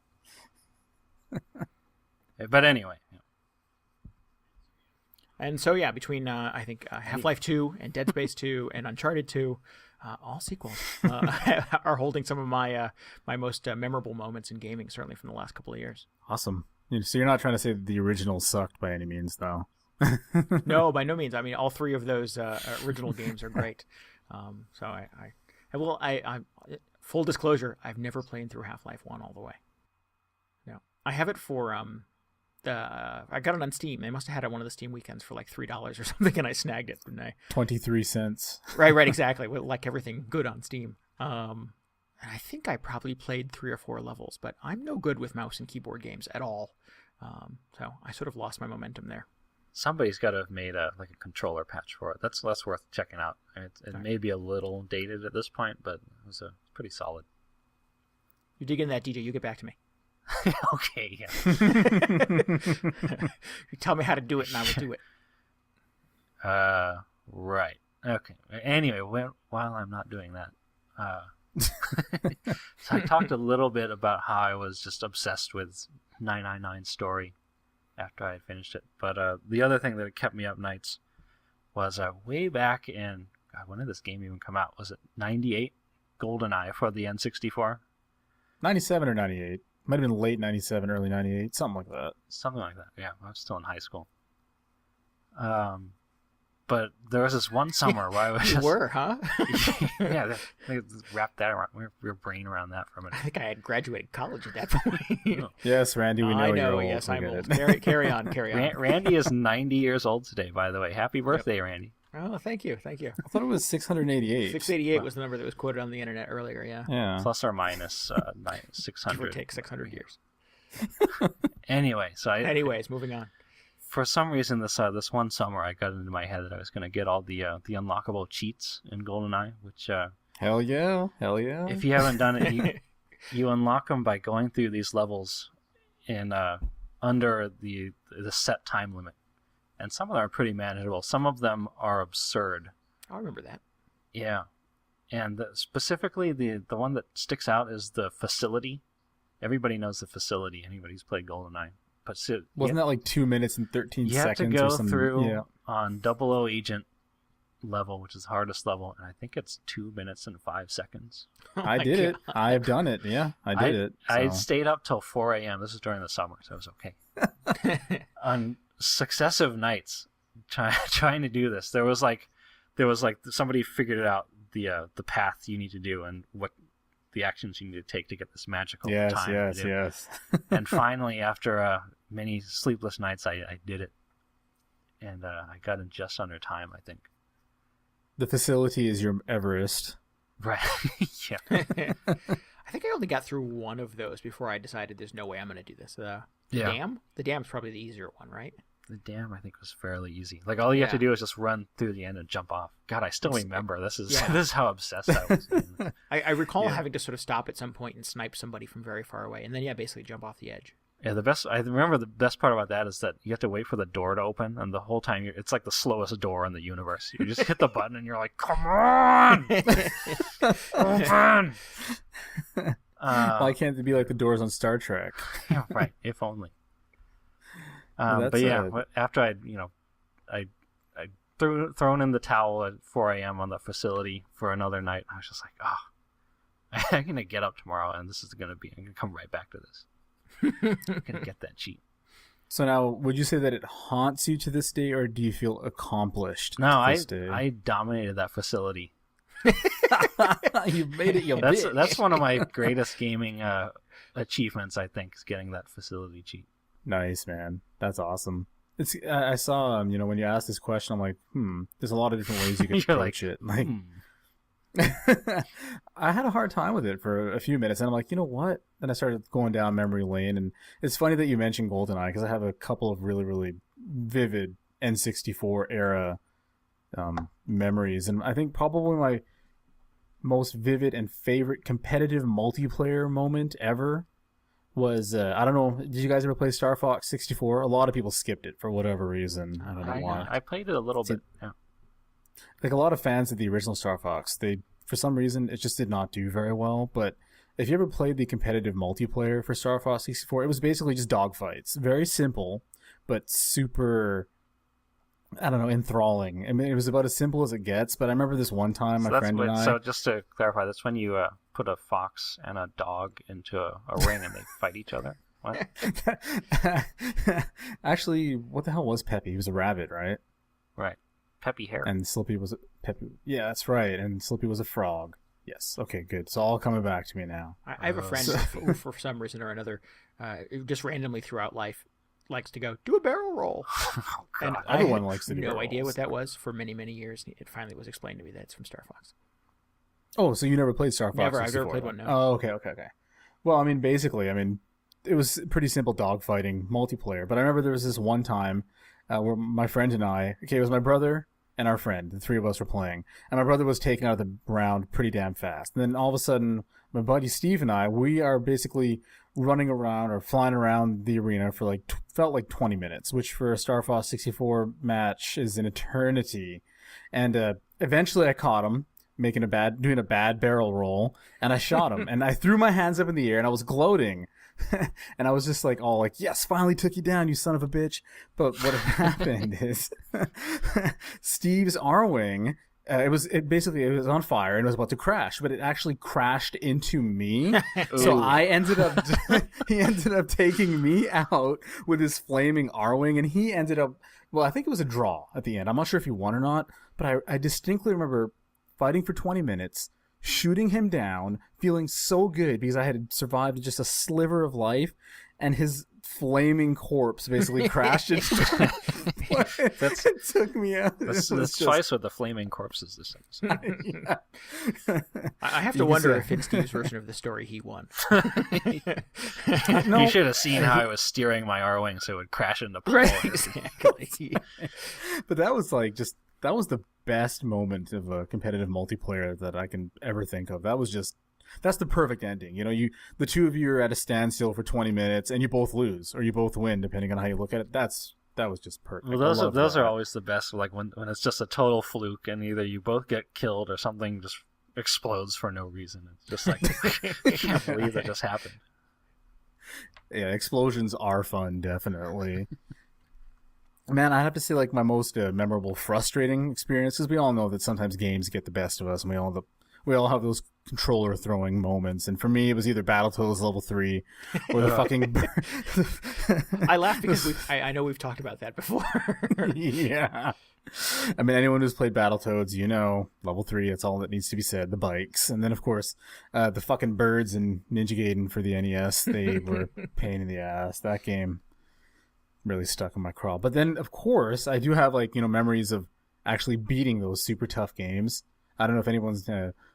But anyway. Yeah. And so, yeah, between, I think, Half-Life 2 and Dead Space 2 and Uncharted 2, all sequels, are holding some of my most memorable moments in gaming, certainly from the last couple of years. Awesome. So you're not trying to say that the original sucked by any means, though? No, by no means. I mean, all three of those original games are great. Full disclosure, I've never played through Half-Life 1 all the way. No. I have it for... I got it on Steam. They must have had it on one of the Steam weekends for like $3 or something, and I snagged it, didn't I? 23 cents. Right, exactly. Like everything good on Steam. And I think I probably played 3 or 4 levels, but I'm no good with mouse and keyboard games at all. So I sort of lost my momentum there. Somebody's got to have made a controller patch for it. That's worth checking out. It may be a little dated at this point, but it was pretty solid. You dig in that, DJ. You get back to me. Okay, yeah. You tell me how to do it, and I will do it. Right. Okay. Anyway, while I'm not doing that, so I talked a little bit about how I was just obsessed with 999 Story after I had finished it. But the other thing that kept me up nights was way back in, God, when did this game even come out? Was it 98? GoldenEye for the N64? 97 or 98. Might have been late 97, early 98, something like that. Something like that, yeah. I was still in high school. But there was this one summer where I was You were, huh? Yeah, wrap that around, your brain around that for a minute. I think I had graduated college at that point. Yes, Randy, we know you're old. Yes, I'm old. Carry on. Randy is 90 years old today, by the way. Happy birthday, Randy. Oh, thank you. I thought it was 688. 688 was the number that was quoted on the internet earlier, yeah. Plus or minus 600. Give or take 600 years. Anyways, moving on. For some reason, this one summer, I got into my head that I was going to get all the unlockable cheats in GoldenEye, which... Hell yeah. If you haven't done it, you unlock them by going through these levels in under the set time limit. And some of them are pretty manageable. Some of them are absurd. I remember that. Yeah. And specifically, the one that sticks out is the facility. Everybody knows the facility. Anybody who's played GoldenEye. But wasn't that like 2 minutes and 13 seconds? You have to go or through on 00 Agent level, which is the hardest level, and I think it's 2 minutes and 5 seconds. I did it. I've done it. Yeah, I did it. So. I stayed up till 4 a.m. This is during the summer, so it was okay. On successive nights, trying to do this, there was like somebody figured it out the path you need to do and what the actions you need to take to get this magical Yes, time. yes. And finally, after many sleepless nights, I did it. And I got in just under time, I think. The facility is your Everest. Right. Yeah. I think I only got through one of those before I decided there's no way I'm going to do this. Dam? The dam's probably the easier one, right? The dam, I think, was fairly easy. Like, all you have to do is just run through the end and jump off. God, I still remember. This is how obsessed I was. I recall having to sort of stop at some point and snipe somebody from very far away, and then, basically jump off the edge. Yeah, I remember the best part about that is that you have to wait for the door to open, and the whole time it's like the slowest door in the universe. You just hit the button, and you're like, come on! Open! Why can't it be like the doors on Star Trek? Yeah, right, if only. But yeah, after I thrown in the towel at 4 a.m. on the facility for another night, I was just like, I'm going to get up tomorrow, and I'm going to come right back to this. I'm going to get that cheat. So now, would you say that it haunts you to this day, or do you feel accomplished this day? I dominated that facility. You made it your bitch. That's one of my greatest gaming achievements, I think, is getting that facility cheat. Nice, man. That's awesome. I saw, when you asked this question, I'm like, there's a lot of different ways you can approach it. Like, I had a hard time with it for a few minutes, and I'm like, you know what? Then I started going down memory lane, and it's funny that you mentioned GoldenEye, because I have a couple of really, really vivid N64 era memories, and I think probably my most vivid and favorite competitive multiplayer moment ever was, I don't know, did you guys ever play Star Fox 64? A lot of people skipped it for whatever reason. I don't know why. I played it a little bit, yeah. Like, a lot of fans of the original Star Fox, for some reason, it just did not do very well. But if you ever played the competitive multiplayer for Star Fox 64, it was basically just dogfights. Very simple, but super, I don't know, enthralling. I mean, it was about as simple as it gets, but I remember this one time my friend and I... So just to clarify, that's when you put a fox and a dog into a ring and they fight each other? What? Actually, what the hell was Peppy? He was a rabbit, right? Right. Peppy Hare. And Slippy was yeah, that's right. And Slippy was a frog. Yes. Okay, good. It's all coming back to me now. I have a friend who, for some reason or another, just randomly throughout life, likes to go do a barrel roll. Oh, God. And everyone likes to do no idea what that was for many, many years. It finally was explained to me that it's from Star Fox. Oh, so you never played Star Fox? Never. 64? I've never played one. No. Oh, okay. Well, I mean, basically, it was pretty simple dogfighting multiplayer. But I remember there was this one time where my friend and I, it was my brother and our friend, the three of us were playing, and my brother was taken out of the round pretty damn fast. And then all of a sudden, my buddy Steve and I, we are basically running around or flying around the arena for felt like 20 minutes, which for a Star Fox 64 match is an eternity. And eventually I caught him doing a bad barrel roll, and I shot him, and I threw my hands up in the air, and I was gloating. And I was just yes, finally took you down, you son of a bitch. But what had happened is Steve's R-Wing, it was on fire and it was about to crash, but it actually crashed into me. So he ended up taking me out with his flaming R-Wing, and he ended up, I think it was a draw at the end. I'm not sure if he won or not, but I distinctly remember fighting for 20 minutes, shooting him down, feeling so good because I had survived just a sliver of life, and his flaming corpse basically crashed into it took me out. That's twice with the flaming corpses this episode. Yeah. I have to wonder if in Steve's version of the story he won. No. You should have seen how I was steering my R-Wing so it would crash into Paul. Right, exactly. But that was that was the best moment of a competitive multiplayer that I can ever think of. That's the perfect ending. The two of you are at a standstill for 20 minutes and you both lose or you both win, depending on how you look at it. That was just perfect. Well, those are always the best, like when it's just a total fluke and either you both get killed or something just explodes for no reason. It's just like, I can't believe that just happened. Yeah, explosions are fun, definitely. Man, I have to say, my most memorable, frustrating experience, because we all know that sometimes games get the best of us, and we all we all have those controller throwing moments, and for me, it was either Battletoads level 3 or the fucking. I laugh because I know we've talked about that before. Yeah. I mean, anyone who's played Battletoads, level 3, that's all that needs to be said. The bikes. And then, of course, the fucking birds in Ninja Gaiden for the NES, they were a pain in the ass. That game really stuck in my craw. But then, of course, I do have, memories of actually beating those super tough games. I don't know if anyone's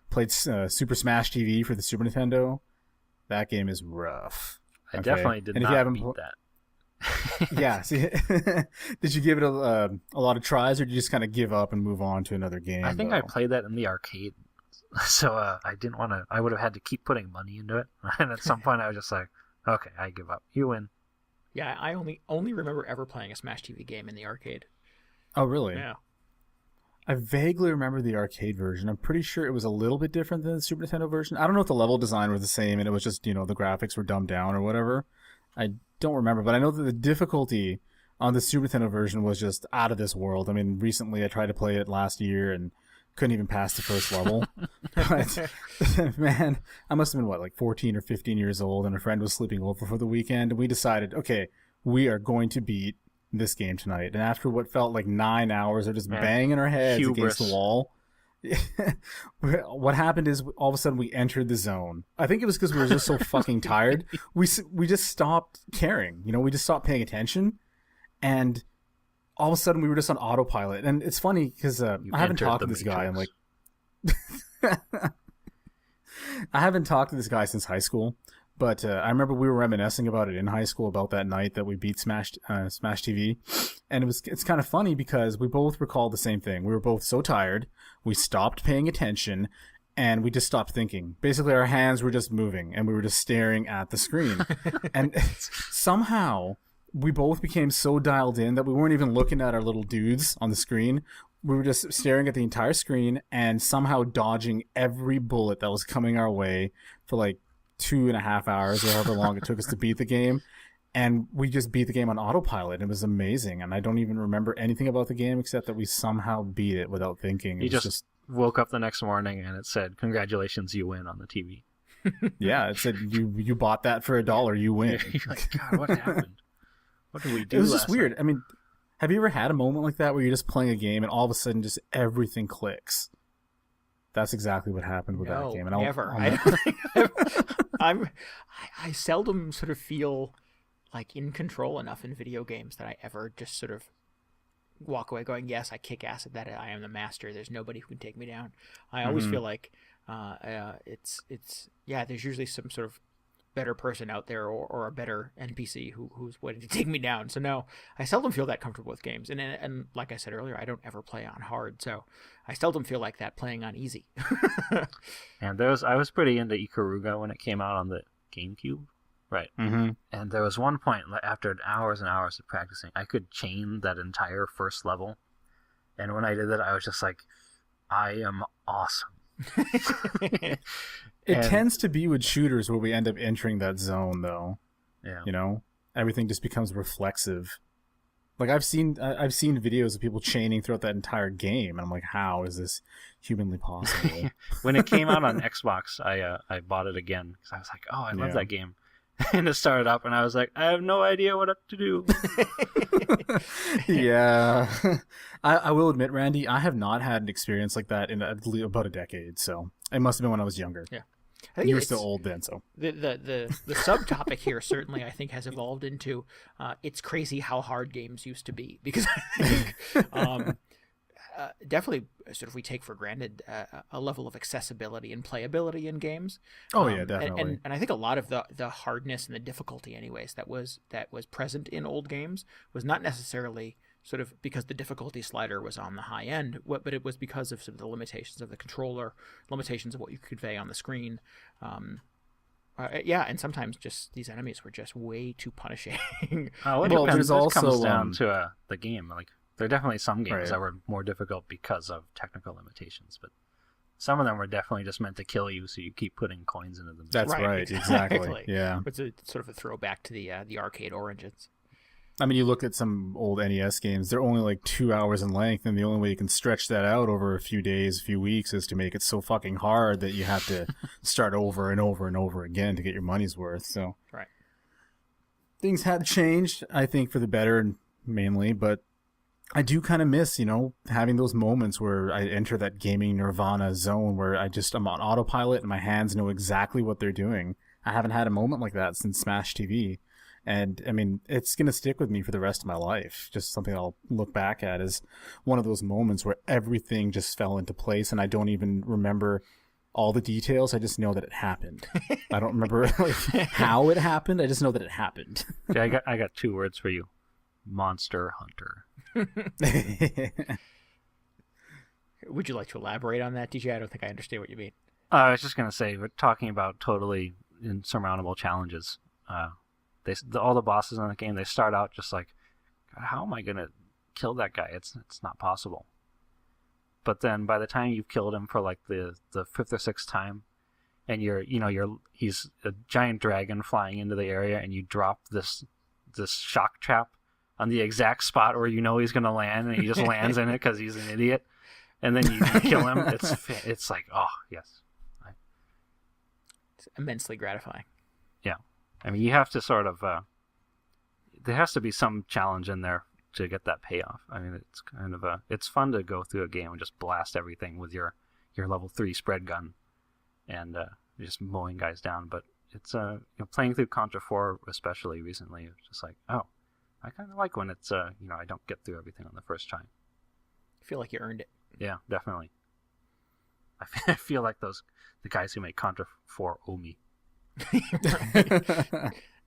played Super Smash TV for the Super Nintendo. That game is rough. I definitely did not beat that. Yeah. See, did you give it a lot of tries, or did you just kind of give up and move on to another game? I think I played that in the arcade, so I didn't want to. I would have had to keep putting money into it, and at some point I was just like, "Okay, I give up. You win." Yeah, I only remember ever playing a Smash TV game in the arcade. Oh, really? Yeah. I vaguely remember the arcade version. I'm pretty sure it was a little bit different than the Super Nintendo version. I don't know if the level design was the same, and it was just the graphics were dumbed down or whatever. I don't remember, but I know that the difficulty on the Super Nintendo version was just out of this world. I mean, recently I tried to play it last year and couldn't even pass the first level. But, man, I must have been, 14 or 15 years old, and a friend was sleeping over for the weekend, and we decided, okay, we are going to beat this game tonight. And after what felt like 9 hours of just banging our heads against the wall, what happened is all of a sudden we entered the zone. I think it was because we were just so fucking tired. We just stopped caring. We just stopped paying attention, and all of a sudden we were just on autopilot. And it's funny because I haven't talked to this guy. I'm like, I haven't talked to this guy since high school. But I remember we were reminiscing about it in high school about that night that we beat Smash TV, and it's kind of funny because we both recalled the same thing. We were both so tired, we stopped paying attention, and we just stopped thinking. Basically, our hands were just moving, and we were just staring at the screen. And somehow, we both became so dialed in that we weren't even looking at our little dudes on the screen. We were just staring at the entire screen and somehow dodging every bullet that was coming our way for 2.5 hours or however long it took us to beat the game, and we just beat the game on autopilot. It was amazing, and I don't even remember anything about the game except that we somehow beat it without thinking. You just woke up the next morning and it said, "Congratulations, you win" on the TV. Yeah, it said you bought that for $1, you win. You're like, God, what happened? What did we do? It was just weird. Night? I mean, have you ever had a moment like that where you're just playing a game and all of a sudden just everything clicks? That's exactly what happened with that game. And never. I seldom sort of feel in control enough in video games that I ever just sort of walk away going, yes, I kick ass at that. I am the master. There's nobody who can take me down. I always feel like there's usually some sort of better person out there or a better NPC who's waiting to take me down. So no, I seldom feel that comfortable with games. And like I said earlier, I don't ever play on hard, so I seldom feel like that playing on easy. And I was pretty into Ikaruga when it came out on the GameCube. Right. Mm-hmm. And there was one point after hours and hours of practicing, I could chain that entire first level. And when I did that, I was just like, I am awesome. It tends to be with shooters where we end up entering that zone, though. Yeah. Everything just becomes reflexive. I've seen videos of people chaining throughout that entire game, and I'm like, how is this humanly possible? When it came out on Xbox, I bought it again because I was like, oh, I love that game. And it started up, and I was like, I have no idea what to do. Yeah. I will admit, Randy, I have not had an experience like that in about a decade, so it must have been when I was younger. Yeah. You were still old then, so. The subtopic here certainly, I think, has evolved into it's crazy how hard games used to be. Because I think definitely sort of we take for granted a level of accessibility and playability in games. Oh, yeah, definitely. And I think a lot of the hardness and the difficulty anyways that was present in old games was not necessarily sort of because the difficulty slider was on the high end, but it was because of sort of the limitations of the controller, limitations of what you could convey on the screen. And sometimes just these enemies were just way too punishing. There's also comes down to the game. There are definitely some games that were more difficult because of technical limitations, but some of them were definitely just meant to kill you, so you keep putting coins into them. That's right, exactly. Yeah, it's sort of a throwback to the arcade origins. I mean, you look at some old NES games, they're only like 2 hours in length, and the only way you can stretch that out over a few days, a few weeks, is to make it so fucking hard that you have to start over and over and over again to get your money's worth. So Right. Things have changed, I think, for the better mainly, but I do kind of miss, having those moments where I enter that gaming nirvana zone where I'm on autopilot and my hands know exactly what they're doing. I haven't had a moment like that since Smash TV. And, I mean, it's going to stick with me for the rest of my life. Just something I'll look back at as one of those moments where everything just fell into place and I don't even remember all the details. I just know that it happened. I don't remember how it happened. I just know that it happened. Okay, I got 2 words for you. Monster Hunter. Would you like to elaborate on that, DJ? I don't think I understand what you mean. I was just going to say, we're talking about totally insurmountable challenges. All the bosses in the game, they start out just like, how am I going to kill that guy? It's not possible. But then by the time you've killed him for like the 5th or 6th time, and he's a giant dragon flying into the area, and you drop this shock trap on the exact spot where he's going to land, and he just lands in it because he's an idiot, and then you kill him. It's like, oh yes, it's immensely gratifying. Yeah, I mean, you have to sort of there has to be some challenge in there to get that payoff. I mean, it's kind of it's fun to go through a game and just blast everything with your level 3 spread gun and just mowing guys down. But it's playing through Contra 4 especially recently, it's just like, oh, I kind of like when it's I don't get through everything on the first time. I feel like you earned it. Yeah, definitely. I feel like the guys who make Contra 4 owe me.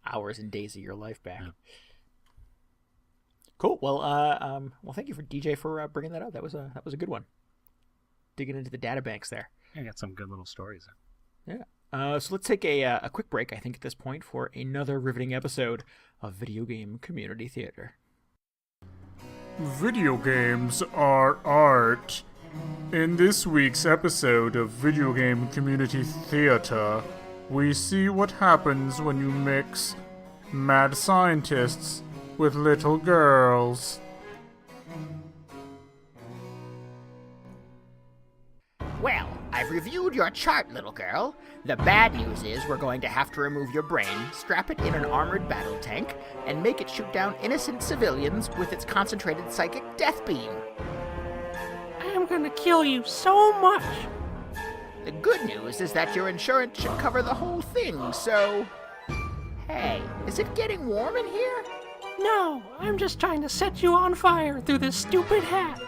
Hours and days of your life back. Yeah. Cool. Well, thank you for DJ for bringing that up. That was a good one. Digging into the data banks there. I got some good little stories there. Yeah. So let's take a quick break, I think, at this point for another riveting episode of Video Game Community Theater. Video games are art. In this week's episode of Video Game Community Theater, we see what happens when you mix mad scientists with little girls. Well, I've reviewed your chart, little girl. The bad news is we're going to have to remove your brain, strap it in an armored battle tank, and make it shoot down innocent civilians with its concentrated psychic death beam. I'm gonna kill you so much. The good news is that your insurance should cover the whole thing, so... Hey, is it getting warm in here? No, I'm just trying to set you on fire through this stupid hat.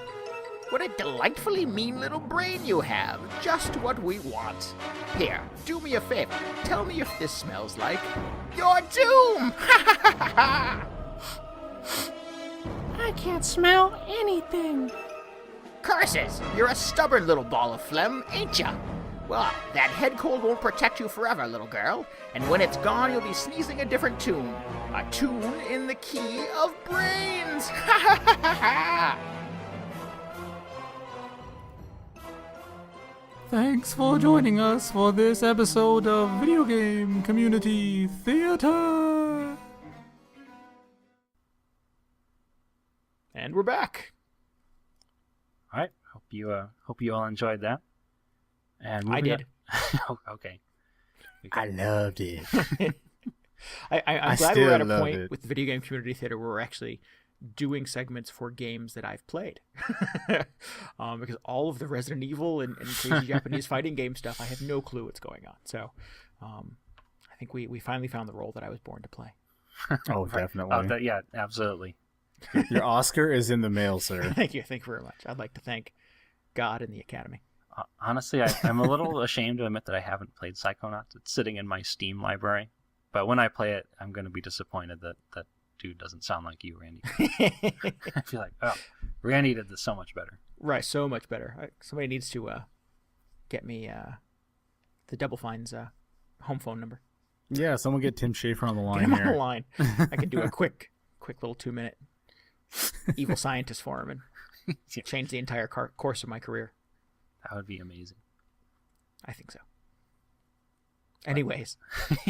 What a delightfully mean little brain you have. Just what we want. Here, do me a favor. Tell me if this smells like your doom! I can't smell anything. Curses! You're a stubborn little ball of phlegm, ain't ya? Well, that head cold won't protect you forever, little girl. And when it's gone, you'll be sneezing a different tune. A tune in the key of brains! Ha ha ha ha ha! Thanks for joining us for this episode of Video Game Community Theater. And we're back. All right. Hope you all enjoyed that. And I did. Okay. I loved it. I'm glad we're at a point with Video Game Community Theater where we're actually doing segments for games that I've played. Because all of the Resident Evil and crazy Japanese fighting game stuff, I have no clue what's going on. So I think we finally found the role that I was born to play. Oh, definitely. Yeah, absolutely. Your Oscar is in the mail, sir. Thank you very much. I'd like to thank God and the Academy. Honestly, I'm a little ashamed to admit that I haven't played Psychonauts. It's sitting in my Steam library. But when I play it, I'm going to be disappointed that dude doesn't sound like you, Randy. I feel like, oh, Randy did this so much better. Right, so much better. Somebody needs to get me the Double Fine's home phone number. Yeah, someone get Tim Schafer on the line Get him here. on the line. I can do a quick little 2-minute evil scientist for him and change the entire course of my career. That would be amazing. I think so. Anyways.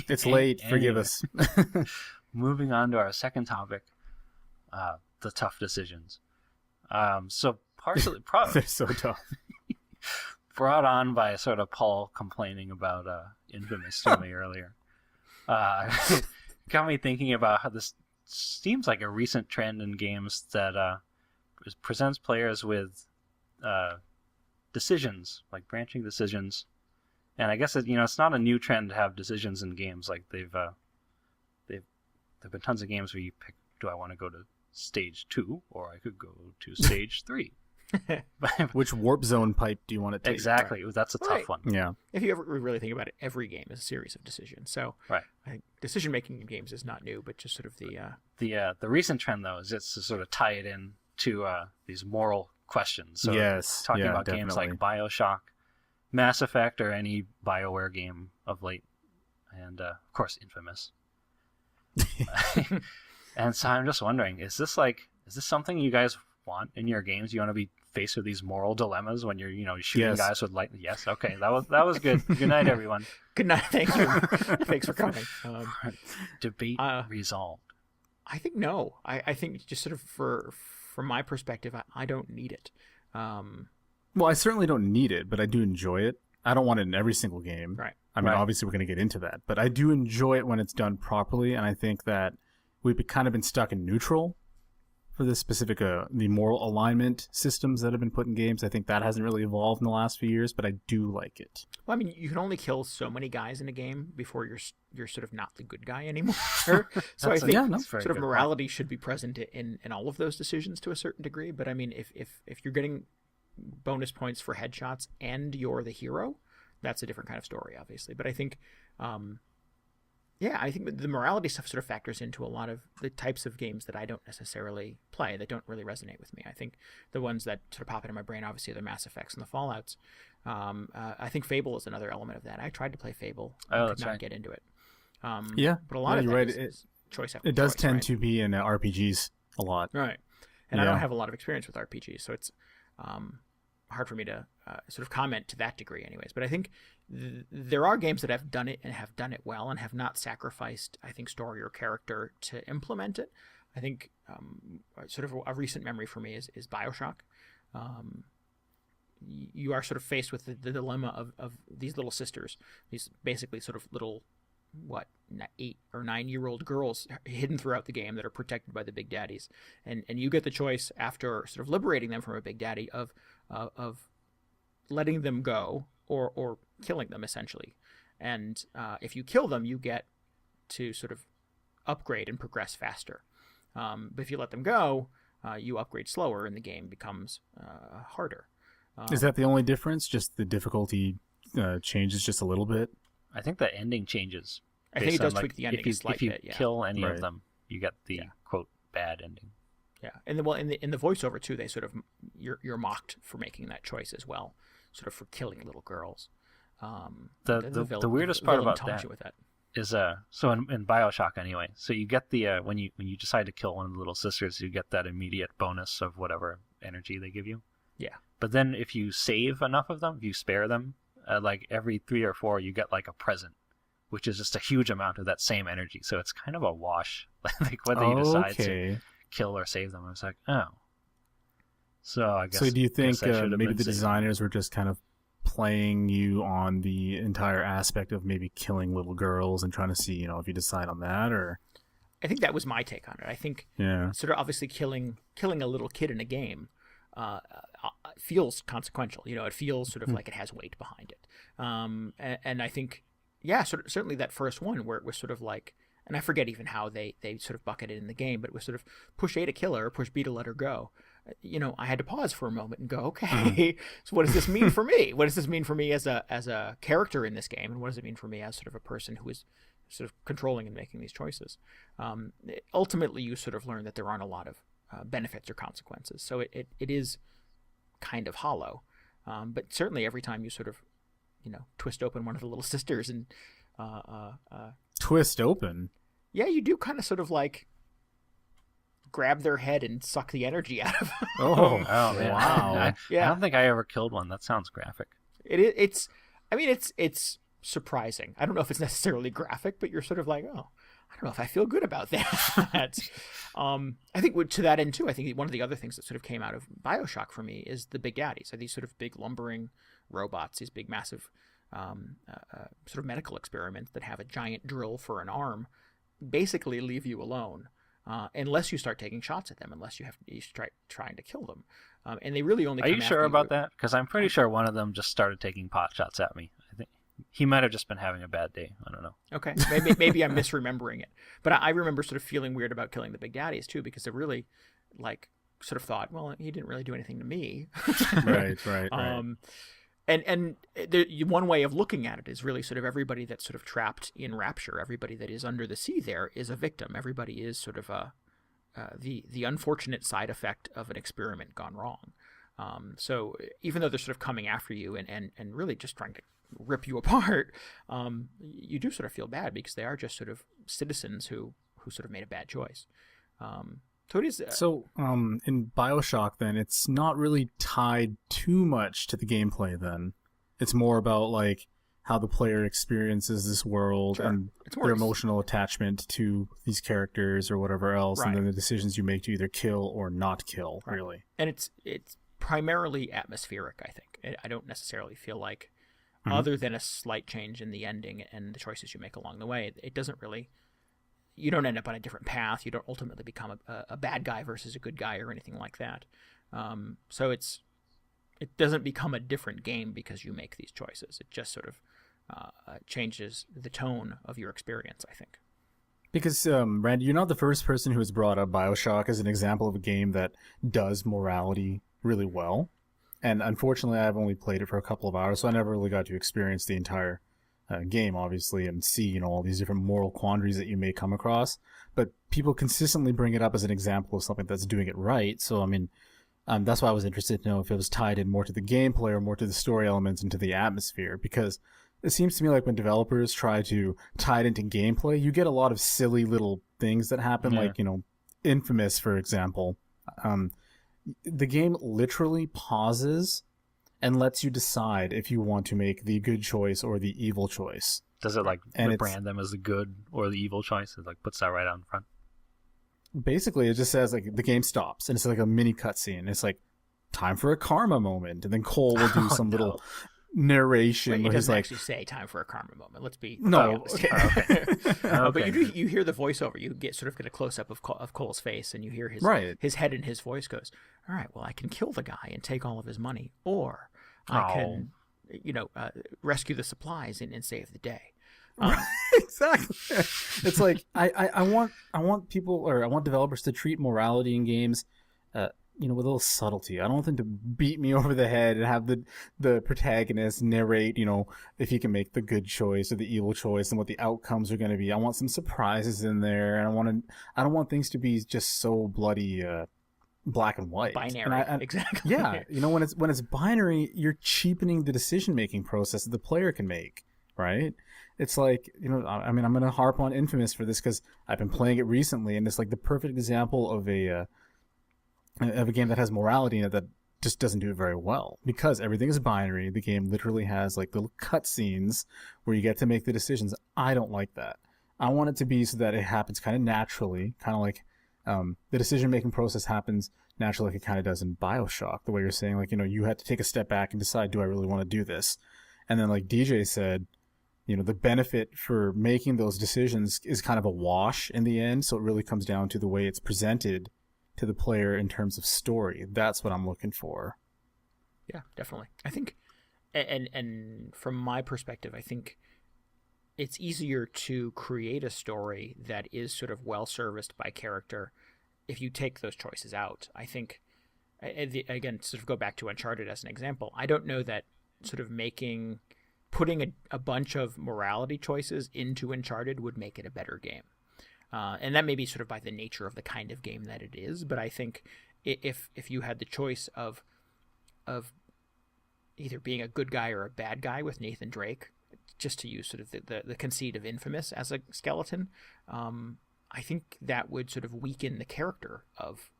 It's late. Forgive us. Moving on to our second topic. the tough decisions. So partially, They're so tough. brought on by sort of Paul complaining about Infamous to me earlier, got me thinking about how this seems like a recent trend in games that presents players with decisions, like branching decisions. And I guess it's not a new trend to have decisions in games. Like there've been tons of games where you pick, do I want to go to stage 2 or I could go to stage 3? Which warp zone pipe do you want to take? Exactly. Right. That's a tough one. Yeah. If you ever really think about it, every game is a series of decisions. So right. I think decision making in games is not new, but just sort of the recent trend though is it's to sort of tie it in to these moral questions. So yes. talking about games like BioShock, Mass Effect, or any BioWare game of late, and of course Infamous. And so I'm just wondering, is this something you guys want in your games? You want to be faced with these moral dilemmas when you're shooting guys with light? Yes. Okay, that was good. Good night, everyone. Good night. Thank you. Thanks for coming. Debate resolved. I think no. I think just sort of from my perspective, I don't need it. Well, I certainly don't need it, but I do enjoy it. I don't want it in every single game. Right. I mean, obviously we're going to get into that, but I do enjoy it when it's done properly, and I think that we've kind of been stuck in neutral for this specific the moral alignment systems that have been put in games. I think that hasn't really evolved in the last few years, but I do like it. Well, I mean, you can only kill so many guys in a game before you're sort of not the good guy anymore. So I think sort of morality should be present in all of those decisions to a certain degree. But I mean, if you're getting bonus points for headshots and you're the hero, that's a different kind of story, obviously. But I think I think the morality stuff sort of factors into a lot of the types of games that I don't necessarily play, that don't really resonate with me. I think the ones that sort of pop into my brain, obviously, are the Mass Effects and the Fallouts. I think Fable is another element of that. I tried to play Fable. I could not get into it. But a lot of that is choice after choice. It does tend to be in RPGs a lot. Right. And I don't have a lot of experience with RPGs, so it's hard for me to sort of comment to that degree anyways. But I think there are games that have done it and have done it well and have not sacrificed, I think, story or character to implement it. I think sort of a recent memory for me is BioShock. You are sort of faced with the dilemma of these little sisters, these basically sort of little, 8 or 9-year-old girls hidden throughout the game that are protected by the big daddies. And you get the choice after sort of liberating them from a big daddy of letting them go or killing them, essentially. And if you kill them, you get to sort of upgrade and progress faster. But if you let them go, you upgrade slower and the game becomes harder. Is that the only difference? Just the difficulty changes just a little bit? I think the ending changes. I think it does tweak the ending a slight bit. If you kill any of them, you get the quote bad ending. Yeah, and then in the voiceover too, they sort of you're mocked for making that choice as well, sort of for killing little girls. The weirdest part about that is so in BioShock anyway. So you get the when you decide to kill one of the little sisters, you get that immediate bonus of whatever energy they give you. Yeah. But then if you save enough of them, if you spare them, like every 3 or 4, you get like a present, which is just a huge amount of that same energy. So it's kind of a wash, like whether you decide to kill or save them. I was like, oh. So I guess. So do you think maybe the designers were just kind of playing you on the entire aspect of maybe killing little girls and trying to see, if you decide on that, or? I think that was my take on it. I think sort of obviously killing a little kid in a game feels consequential. It feels sort of like it has weight behind it. And I think, certainly that first one where it was sort of like, and I forget even how they sort of bucketed in the game, but it was sort of push A to kill her, push B to let her go. I had to pause for a moment and go, okay, so what does this mean for me? What does this mean for me as a character in this game? And what does it mean for me as sort of a person who is sort of controlling and making these choices? Ultimately, you sort of learn that there aren't a lot of benefits or consequences. So it is kind of hollow. But certainly every time you sort of, twist open one of the little sisters and twist open? Yeah, you do kind of sort of like grab their head and suck the energy out of them. Oh man. Wow. I don't think I ever killed one. That sounds graphic. It's surprising. I don't know if it's necessarily graphic, but you're sort of like, oh, I don't know if I feel good about that. I think to that end too, I think one of the other things that sort of came out of BioShock for me is the big daddies, are these sort of big lumbering robots, these big massive sort of medical experiments that have a giant drill for an arm, basically leave you alone. Unless you start taking shots at them, unless you start trying to kill them. And they really only Are come you after sure you. about that? Because I'm pretty sure one of them just started taking pot shots at me. I think he might have just been having a bad day. I don't know. Okay, maybe I'm misremembering it. But I remember sort of feeling weird about killing the big daddies too, because they really, like, sort of thought, well, he didn't really do anything to me. Right. And one way of looking at it is really sort of everybody that's sort of trapped in Rapture, everybody that is under the sea there is a victim. Everybody is sort of the unfortunate side effect of an experiment gone wrong. So even though they're sort of coming after you and really just trying to rip you apart, you do sort of feel bad because they are just sort of citizens who sort of made a bad choice. So it is. In BioShock, then it's not really tied too much to the gameplay. Then it's more about like how the player experiences this world and their emotional attachment to these characters or whatever else, and then the decisions you make to either kill or not kill. Right. Really, and it's primarily atmospheric. I think I don't necessarily feel like, other than a slight change in the ending and the choices you make along the way, it doesn't really. You don't end up on a different path. You don't ultimately become a bad guy versus a good guy or anything like that. So it doesn't become a different game because you make these choices. It just sort of changes the tone of your experience, I think. Because, Randy, you're not the first person who has brought up BioShock as an example of a game that does morality really well. And unfortunately, I've only played it for a couple of hours, so I never really got to experience the entire game, obviously, and see, all these different moral quandaries that you may come across. But people consistently bring it up as an example of something that's doing it right. So, I mean, that's why I was interested to know if it was tied in more to the gameplay or more to the story elements and to the atmosphere. Because it seems to me like when developers try to tie it into gameplay, you get a lot of silly little things that happen, like, Infamous, for example. The game literally pauses and lets you decide if you want to make the good choice or the evil choice. Does it brand them as the good or the evil choice? It puts that right out in front. Basically, it just says the game stops and it's like a mini cutscene. It's like time for a karma moment, and then Cole will do some little narration. It where doesn't he's actually say time for a karma moment. Let's be honest. Okay. Okay. But you hear the voiceover. You get sort of a close up of Cole's face, and you hear his head and his voice goes, "All right, well, I can kill the guy and take all of his money, or I can, rescue the supplies and save the day." Exactly. It's like I want people, or I want developers to treat morality in games, with a little subtlety. I don't want them to beat me over the head and have the protagonist narrate, if he can make the good choice or the evil choice and what the outcomes are going to be. I want some surprises in there, and I don't want things to be just so bloody black and white. Binary. Exactly. Yeah. When it's binary, you're cheapening the decision-making process that the player can make, right? It's like, I'm going to harp on Infamous for this because I've been playing it recently, and it's like the perfect example of a game that has morality in it that just doesn't do it very well because everything is binary. The game literally has like little cutscenes where you get to make the decisions. I don't like that. I want it to be so that it happens kind of naturally, kind of like the decision-making process happens naturally, like it kind of does in BioShock, the way you're saying, you had to take a step back and decide, do I really want to do this? And then like DJ said, the benefit for making those decisions is kind of a wash in the end, so it really comes down to the way it's presented to the player in terms of story. That's what I'm looking for. Yeah, definitely. I think, and from my perspective, I think it's easier to create a story that is sort of well-serviced by character if you take those choices out. I think, again, sort of go back to Uncharted as an example, I don't know that sort of putting a bunch of morality choices into Uncharted would make it a better game. And that may be sort of by the nature of the kind of game that it is, but I think if you had the choice of either being a good guy or a bad guy with Nathan Drake, just to use sort of the conceit of Infamous as a skeleton, I think that would sort of weaken the character of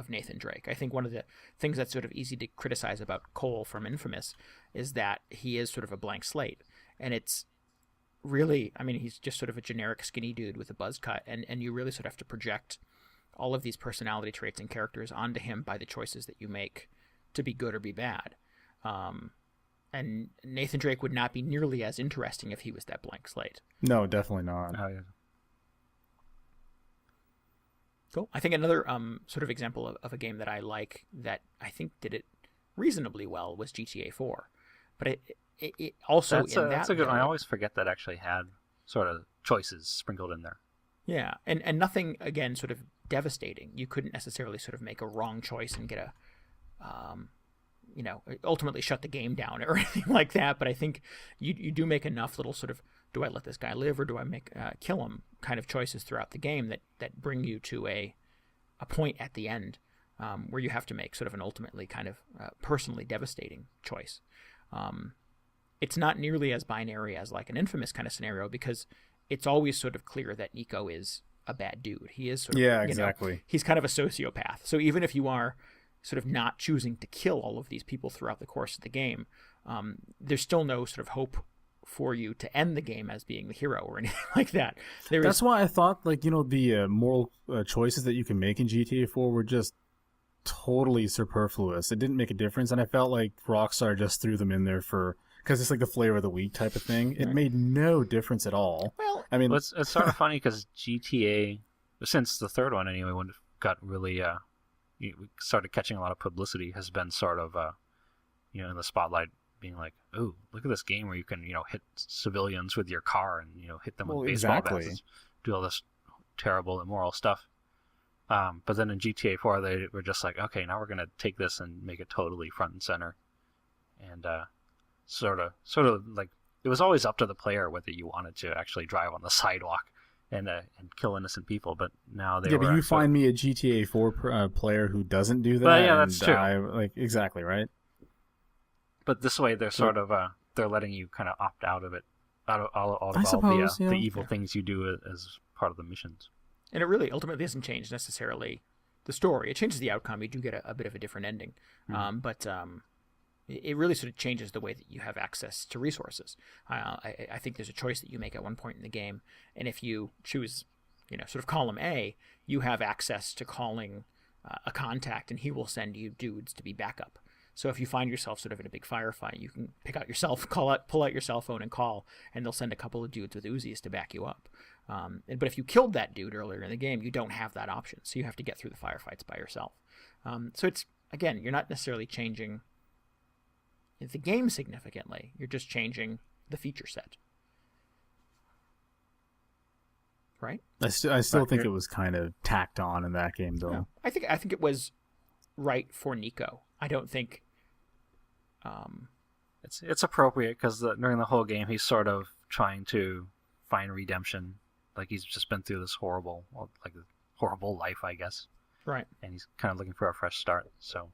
Nathan Drake. I think one of the things that's sort of easy to criticize about Cole from Infamous is that he is sort of a blank slate, and it's really, I mean, he's just sort of a generic skinny dude with a buzz cut, and you really sort of have to project all of these personality traits and characters onto him by the choices that you make to be good or be bad. And Nathan Drake would not be nearly as interesting if he was that blank slate. No, definitely not. Oh, yeah. Cool. I think another sort of example of a game that I like that I think did it reasonably well was GTA 4. But it also that's a good one. I always forget that actually had sort of choices sprinkled in there. Yeah, and nothing, again, sort of devastating. You couldn't necessarily sort of make a wrong choice and get a, ultimately shut the game down or anything like that. But I think you do make enough little sort of, do I let this guy live or do I make kill him kind of choices throughout the game that bring you to a point at the end where you have to make sort of an ultimately kind of personally devastating choice. It's not nearly as binary as like an Infamous kind of scenario because it's always sort of clear that Nico is a bad dude. He is sort of, exactly. He's kind of a sociopath. So even if you are sort of not choosing to kill all of these people throughout the course of the game, there's still no sort of hope for you to end the game as being the hero or anything like that. That's why I thought, like, the moral choices that you can make in GTA 4 were just totally superfluous. It didn't make a difference, and I felt like Rockstar just threw them in there because it's like the flavor of the week type of thing. It made no difference at all. Well, I mean, it's sort of funny because GTA, since the third one anyway, when it got really we started catching a lot of publicity, has been sort of in the spotlight, being like, oh, look at this game where you can hit civilians with your car and hit them with baseball bats, and do all this terrible immoral stuff. But then in GTA 4 they were just like, okay, now we're gonna take this and make it totally front and center, and sort of like it was always up to the player whether you wanted to actually drive on the sidewalk and kill innocent people. But now they but you find me a GTA 4 player who doesn't do that. But yeah, that's true. Exactly right. But this way they're sort of they're letting you kind of opt out of it, out of all the evil things you do as part of the missions. And it really ultimately doesn't change necessarily the story. It changes the outcome. You do get a bit of a different ending. Mm-hmm. But it really sort of changes the way that you have access to resources. I think there's a choice that you make at one point in the game, and if you choose, sort of column A, you have access to calling a contact, and he will send you dudes to be backup. So if you find yourself sort of in a big firefight, you can pull out your cell phone and call, and they'll send a couple of dudes with Uzis to back you up. But if you killed that dude earlier in the game, you don't have that option, so you have to get through the firefights by yourself. So it's, again, you're not necessarily changing the game significantly. You're just changing the feature set. Right? I still think it was kind of tacked on in that game, though. No, I think it was right for Nico. I don't think it's appropriate because during the whole game he's sort of trying to find redemption. Like he's just been through this horrible life, I guess. Right. And he's kind of looking for a fresh start. So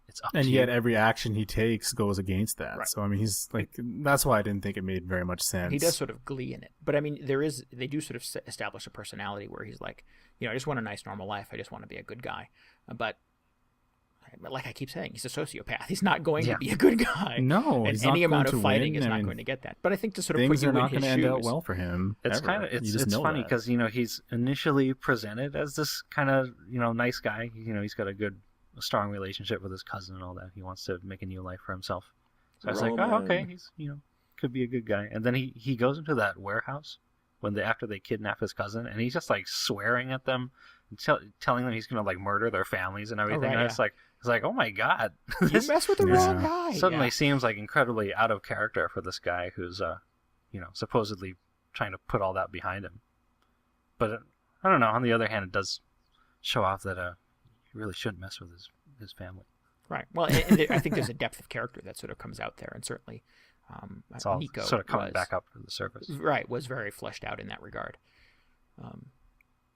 it's up and to yet you. every action he takes goes against that. Right. So I mean, he's like, that's why I didn't think it made very much sense. He does sort of glee in it, but I mean, they do sort of establish a personality where he's like, I just want a nice normal life. I just want to be a good guy. But like I keep saying, he's a sociopath. He's not going to be a good guy. No, and any amount of fighting is not going to get that. But I think to sort of put you in his shoes, things are not going to end out well for him. It's kind of it's funny because he's initially presented as this kind of nice guy. He's got a strong relationship with his cousin and all that. He wants to make a new life for himself. So I was like, oh, okay, he's could be a good guy. And then he goes into that warehouse after they kidnap his cousin, and he's just like swearing at them, and telling them he's going to like murder their families and everything. And it's like, oh my god, you mess with the wrong guy. Suddenly seems like incredibly out of character for this guy who's supposedly trying to put all that behind him. But I don't know. On the other hand, it does show off that you really shouldn't mess with his family. Right. Well, and I think there's a depth of character that sort of comes out there, and certainly it's all Nico sort of coming back up to the surface. Right. Was very fleshed out in that regard.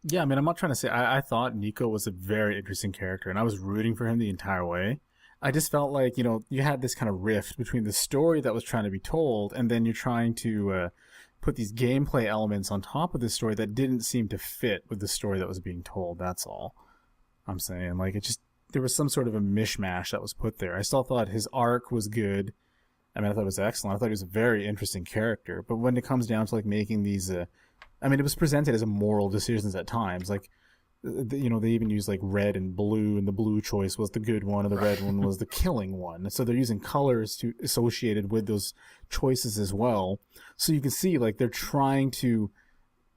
Yeah, I mean, I'm not trying to say I thought Nico was a very interesting character, and I was rooting for him the entire way. I just felt like, you had this kind of rift between the story that was trying to be told, and then you're trying to put these gameplay elements on top of the story that didn't seem to fit with the story that was being told. That's all I'm saying. Like, there was some sort of a mishmash that was put there. I still thought his arc was good. I mean, I thought it was excellent. I thought he was a very interesting character. But when it comes down to like making these, I mean, it was presented as a moral decisions at times. Like, you know, they even used like red and blue, and the blue choice was the good one, and the red one was the killing one. So they're using colors to associated with those choices as well. So you can see like they're trying to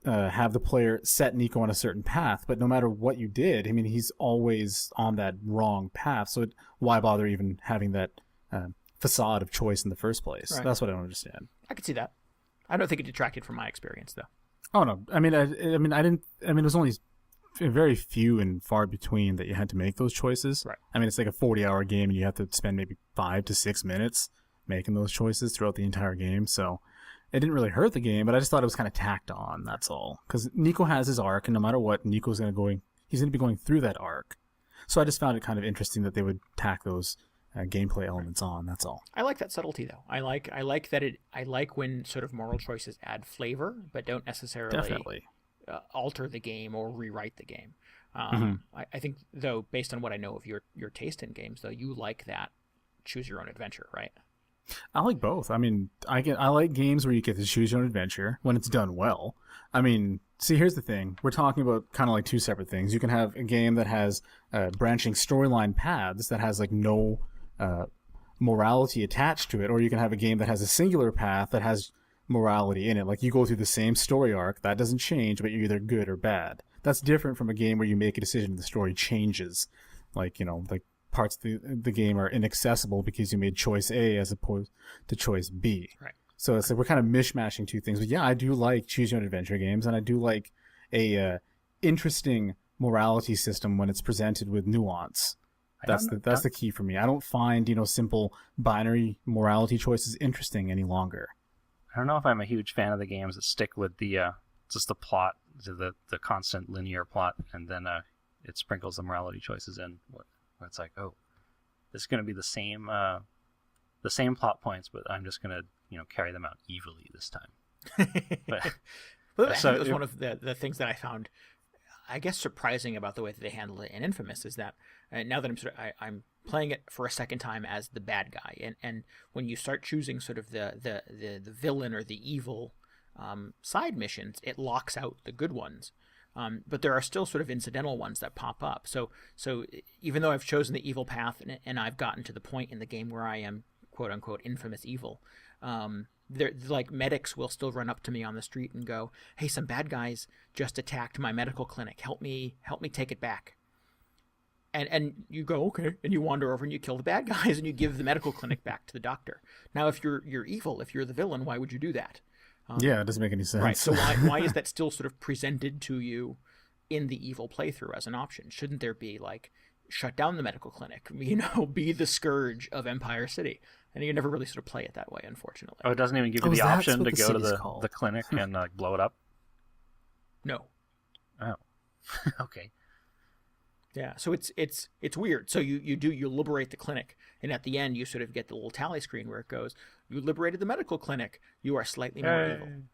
have the player set Nico on a certain path, but no matter what you did, I mean, he's always on that wrong path. So why bother even having that facade of choice in the first place? Right. That's what I don't understand. I could see that. I don't think it detracted from my experience, though. Oh no, I mean, it was only very few and far between that you had to make those choices. Right. I mean, it's like a 40-hour game, and you have to spend maybe 5 to 6 minutes making those choices throughout the entire game. So it didn't really hurt the game, but I just thought it was kind of tacked on. That's all. Because Nico has his arc, and no matter what, he's going to be going through that arc. So I just found it kind of interesting that they would tack those gameplay elements on. That's all. I like that subtlety, though. I like that I like when sort of moral choices add flavor, but don't necessarily Definitely alter the game or rewrite the game. Mm-hmm. I think, though, based on what I know of your taste in games, though, you like that choose your own adventure, right? I like both. I mean, I like games where you get to choose your own adventure when it's done well. I mean, see, here's the thing. We're talking about kind of like two separate things. You can have a game that has branching storyline paths that has like no morality attached to it, or you can have a game that has a singular path that has morality in it. Like you go through the same story arc, that doesn't change, but you're either good or bad. That's different from a game where you make a decision and the story changes. Like, you know, like parts of the game are inaccessible because you made choice A as opposed to choice B. Right. So it's like we're kind of mishmashing two things. But yeah, I do like choose your own adventure games, and I do like a interesting morality system when it's presented with nuance. That's the key for me. I don't find, you know, simple binary morality choices interesting any longer. I don't know if I'm a huge fan of the games that stick with the just the plot, the constant linear plot, and then it sprinkles the morality choices in. Where it's like, oh, this is going to be the same plot points, but I'm just going to, you know, carry them out evilly this time. But so it was one of the things that I found, I guess, surprising about the way that they handled it in Infamous is that now that I'm playing it for a second time as the bad guy, and when you start choosing sort of the villain or the evil side missions, it locks out the good ones. But there are still sort of incidental ones that pop up. So even though I've chosen the evil path and I've gotten to the point in the game where I am quote unquote infamous evil, they're like medics will still run up to me on the street and go, "Hey, some bad guys just attacked my medical clinic. Help me take it back." And you go, okay, and you wander over and you kill the bad guys and you give the medical clinic back to the doctor. Now, if you're evil, if you're the villain, why would you do that? Yeah, it doesn't make any sense. Right. So why is that still sort of presented to you in the evil playthrough as an option? Shouldn't there be like shut down the medical clinic? You know, be the scourge of Empire City. And you never really sort of play it that way, unfortunately. Oh, it doesn't even give you the option to go to the clinic and blow it up? No. Oh. Okay. Yeah, so it's weird. So you liberate the clinic, and at the end you sort of get the little tally screen where it goes, "You liberated the medical clinic. You are slightly more evil." And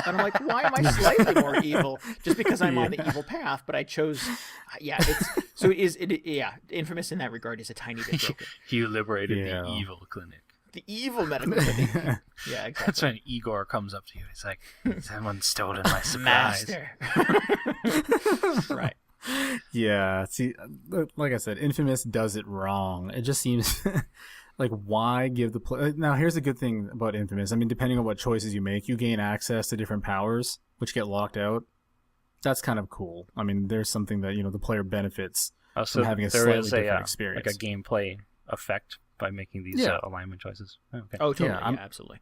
I'm like, why am I slightly more evil? Just because I'm on the evil path, but I chose. Yeah, Infamous in that regard is a tiny bit broken. You liberated the evil clinic. The evil medical clinic. Yeah, exactly. That's when Igor comes up to you. He's like, "Someone stolen my supplies." Master. Right. Yeah, see, like I said, Infamous does it wrong. It just seems like, why give the play... Now, here's the good thing about Infamous. I mean, depending on what choices you make, you gain access to different powers, which get locked out. That's kind of cool. I mean, there's something that, you know, the player benefits from having a slightly different experience. Like a gameplay effect by making these alignment choices. Oh, okay. Oh, totally. Yeah, absolutely.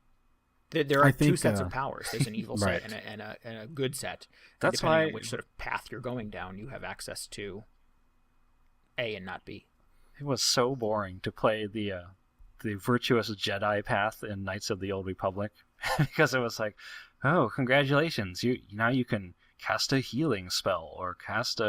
There are two sets of powers. There's an evil set and a good set. That's depending on which sort of path you're going down, you have access to A and not B. It was so boring to play the virtuous Jedi path in Knights of the Old Republic because it was like, oh, congratulations! Now you can cast a healing spell or cast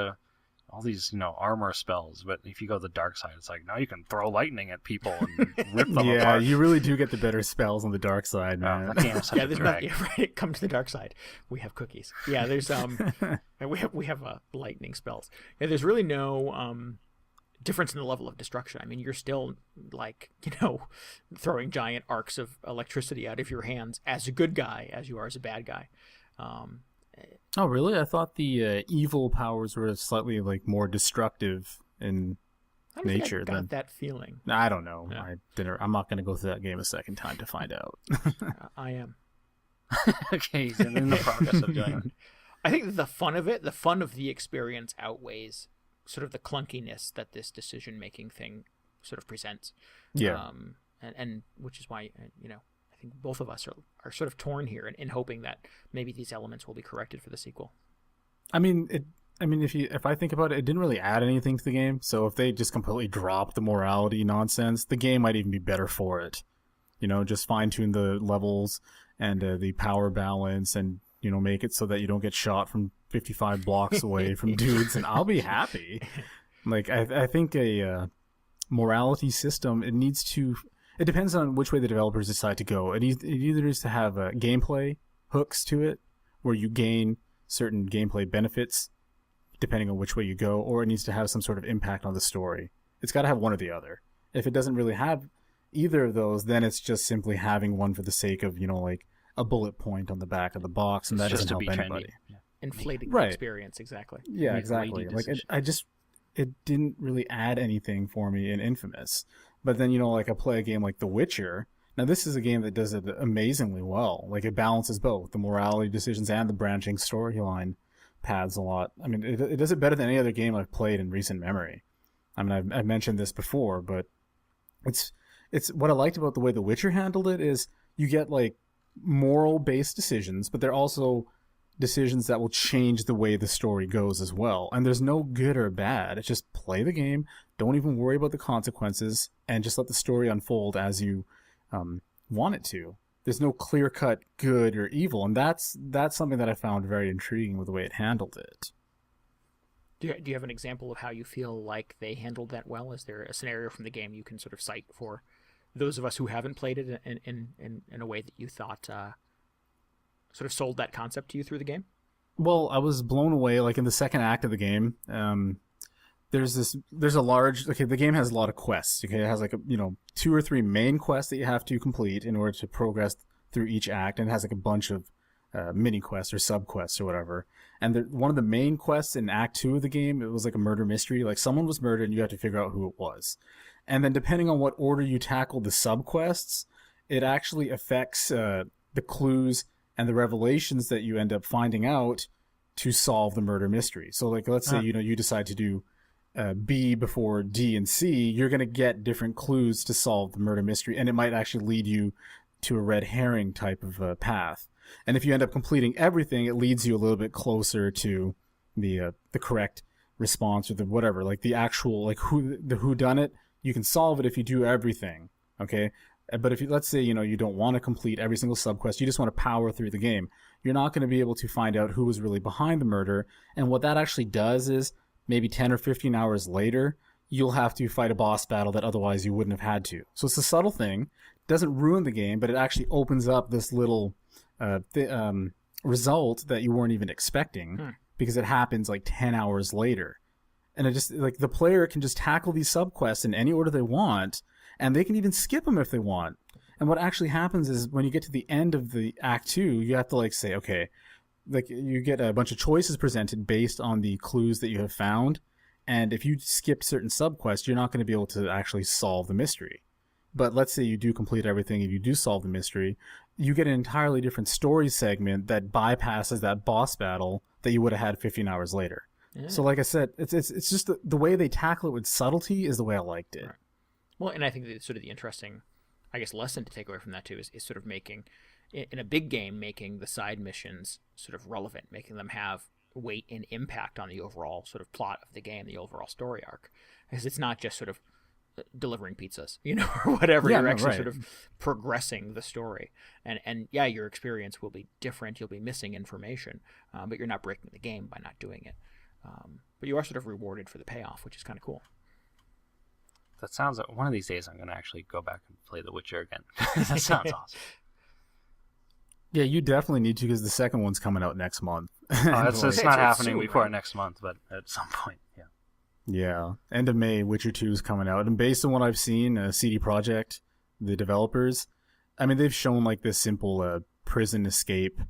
all these, you know, armor spells, but if you go the dark side, it's like, now you can throw lightning at people and rip them apart. Yeah, you really do get the better spells on the dark side, man. There's nothing. Right, come to the dark side. We have cookies. Yeah, there's we have lightning spells. Yeah, there's really no difference in the level of destruction. I mean, you're still like, throwing giant arcs of electricity out of your hands as a good guy as you are as a bad guy. Oh, really? I thought the evil powers were slightly like more destructive in nature. I got that feeling. I don't know. Yeah. I'm not going to go through that game a second time to find out. I am. Okay, he's in the progress of doing it. I think the fun of the experience outweighs sort of the clunkiness that this decision-making thing sort of presents. Yeah. And which is why, I think both of us are sort of torn here in hoping that maybe these elements will be corrected for the sequel. I mean, if I think about it, it didn't really add anything to the game. So if they just completely dropped the morality nonsense, the game might even be better for it. Just fine-tune the levels and the power balance and, make it so that you don't get shot from 55 blocks away from dudes, and I'll be happy. Like, I think a morality system, it depends on which way the developers decide to go. It either needs to have gameplay hooks to it, where you gain certain gameplay benefits depending on which way you go, or it needs to have some sort of impact on the story. It's got to have one or the other. If it doesn't really have either of those, then it's just simply having one for the sake of, like a bullet point on the back of the box, and that doesn't help anybody. Yeah. Inflating the experience, exactly. Yeah, exactly. Like it didn't really add anything for me in Infamous. But then, like I play a game like The Witcher. Now, this is a game that does it amazingly well. Like, it balances both the morality decisions and the branching storyline paths a lot. I mean, it does it better than any other game I've played in recent memory. I mean, I've mentioned this before, but it's what I liked about the way The Witcher handled it is you get like moral-based decisions, but they're also decisions that will change the way the story goes as well. And there's no good or bad. It's just play the game, don't even worry about the consequences, and just let the story unfold as you want it to. There's no clear-cut good or evil, and that's something that I found very intriguing with the way it handled it. Do you have an example of how you feel like they handled that well? Is there a scenario from the game you can sort of cite for those of us who haven't played it in a way that you thought sort of sold that concept to you through the game? Well, I was blown away. Like in the second act of the game, the game has a lot of quests. Okay, it has like 2 or 3 main quests that you have to complete in order to progress through each act, and it has like a bunch of mini quests or sub quests or whatever. And one of the main quests in Act 2 of the game, it was like a murder mystery. Like someone was murdered, and you have to figure out who it was. And then depending on what order you tackle the sub quests, it actually affects the clues and the revelations that you end up finding out to solve the murder mystery. So like, let's say, you decide to do B before D and C, you're going to get different clues to solve the murder mystery, and it might actually lead you to a red herring type of path. And if you end up completing everything, it leads you a little bit closer to the correct response, or the whatever, like the actual, like who done it. You can solve it if you do everything, okay? But if let's say, you don't want to complete every single subquest, you just want to power through the game, you're not going to be able to find out who was really behind the murder. And what that actually does is maybe 10 or 15 hours later, you'll have to fight a boss battle that otherwise you wouldn't have had to. So it's a subtle thing. It doesn't ruin the game, but it actually opens up this little result that you weren't even expecting because it happens like 10 hours later. And it just, like, the player can just tackle these subquests in any order they want, and they can even skip them if they want. And what actually happens is when you get to the end of the Act 2, you have to, like, say, okay, like, you get a bunch of choices presented based on the clues that you have found, and if you skip certain subquests, you're not going to be able to actually solve the mystery. But let's say you do complete everything and you do solve the mystery, you get an entirely different story segment that bypasses that boss battle that you would have had 15 hours later. Yeah. So like I said, it's just the way they tackle it with subtlety is the way I liked it. Right. Well, and I think that sort of the interesting, I guess, lesson to take away from that too is sort of making, in a big game, making the side missions sort of relevant, making them have weight and impact on the overall sort of plot of the game, the overall story arc. Because it's not just sort of delivering pizzas, or whatever. Yeah, you're actually right. sort of progressing the story. And yeah, your experience will be different. You'll be missing information, but you're not breaking the game by not doing it. But you are sort of rewarded for the payoff, which is kind of cool. That sounds like one of these days I'm going to actually go back and play The Witcher again. That sounds awesome. Yeah, you definitely need to because the second one's coming out next month. It's not happening soon, before right? Next month, but at some point, yeah. Yeah, end of May, Witcher 2 is coming out, and based on what I've seen, CD Projekt, the developers, I mean, they've shown like this simple prison escape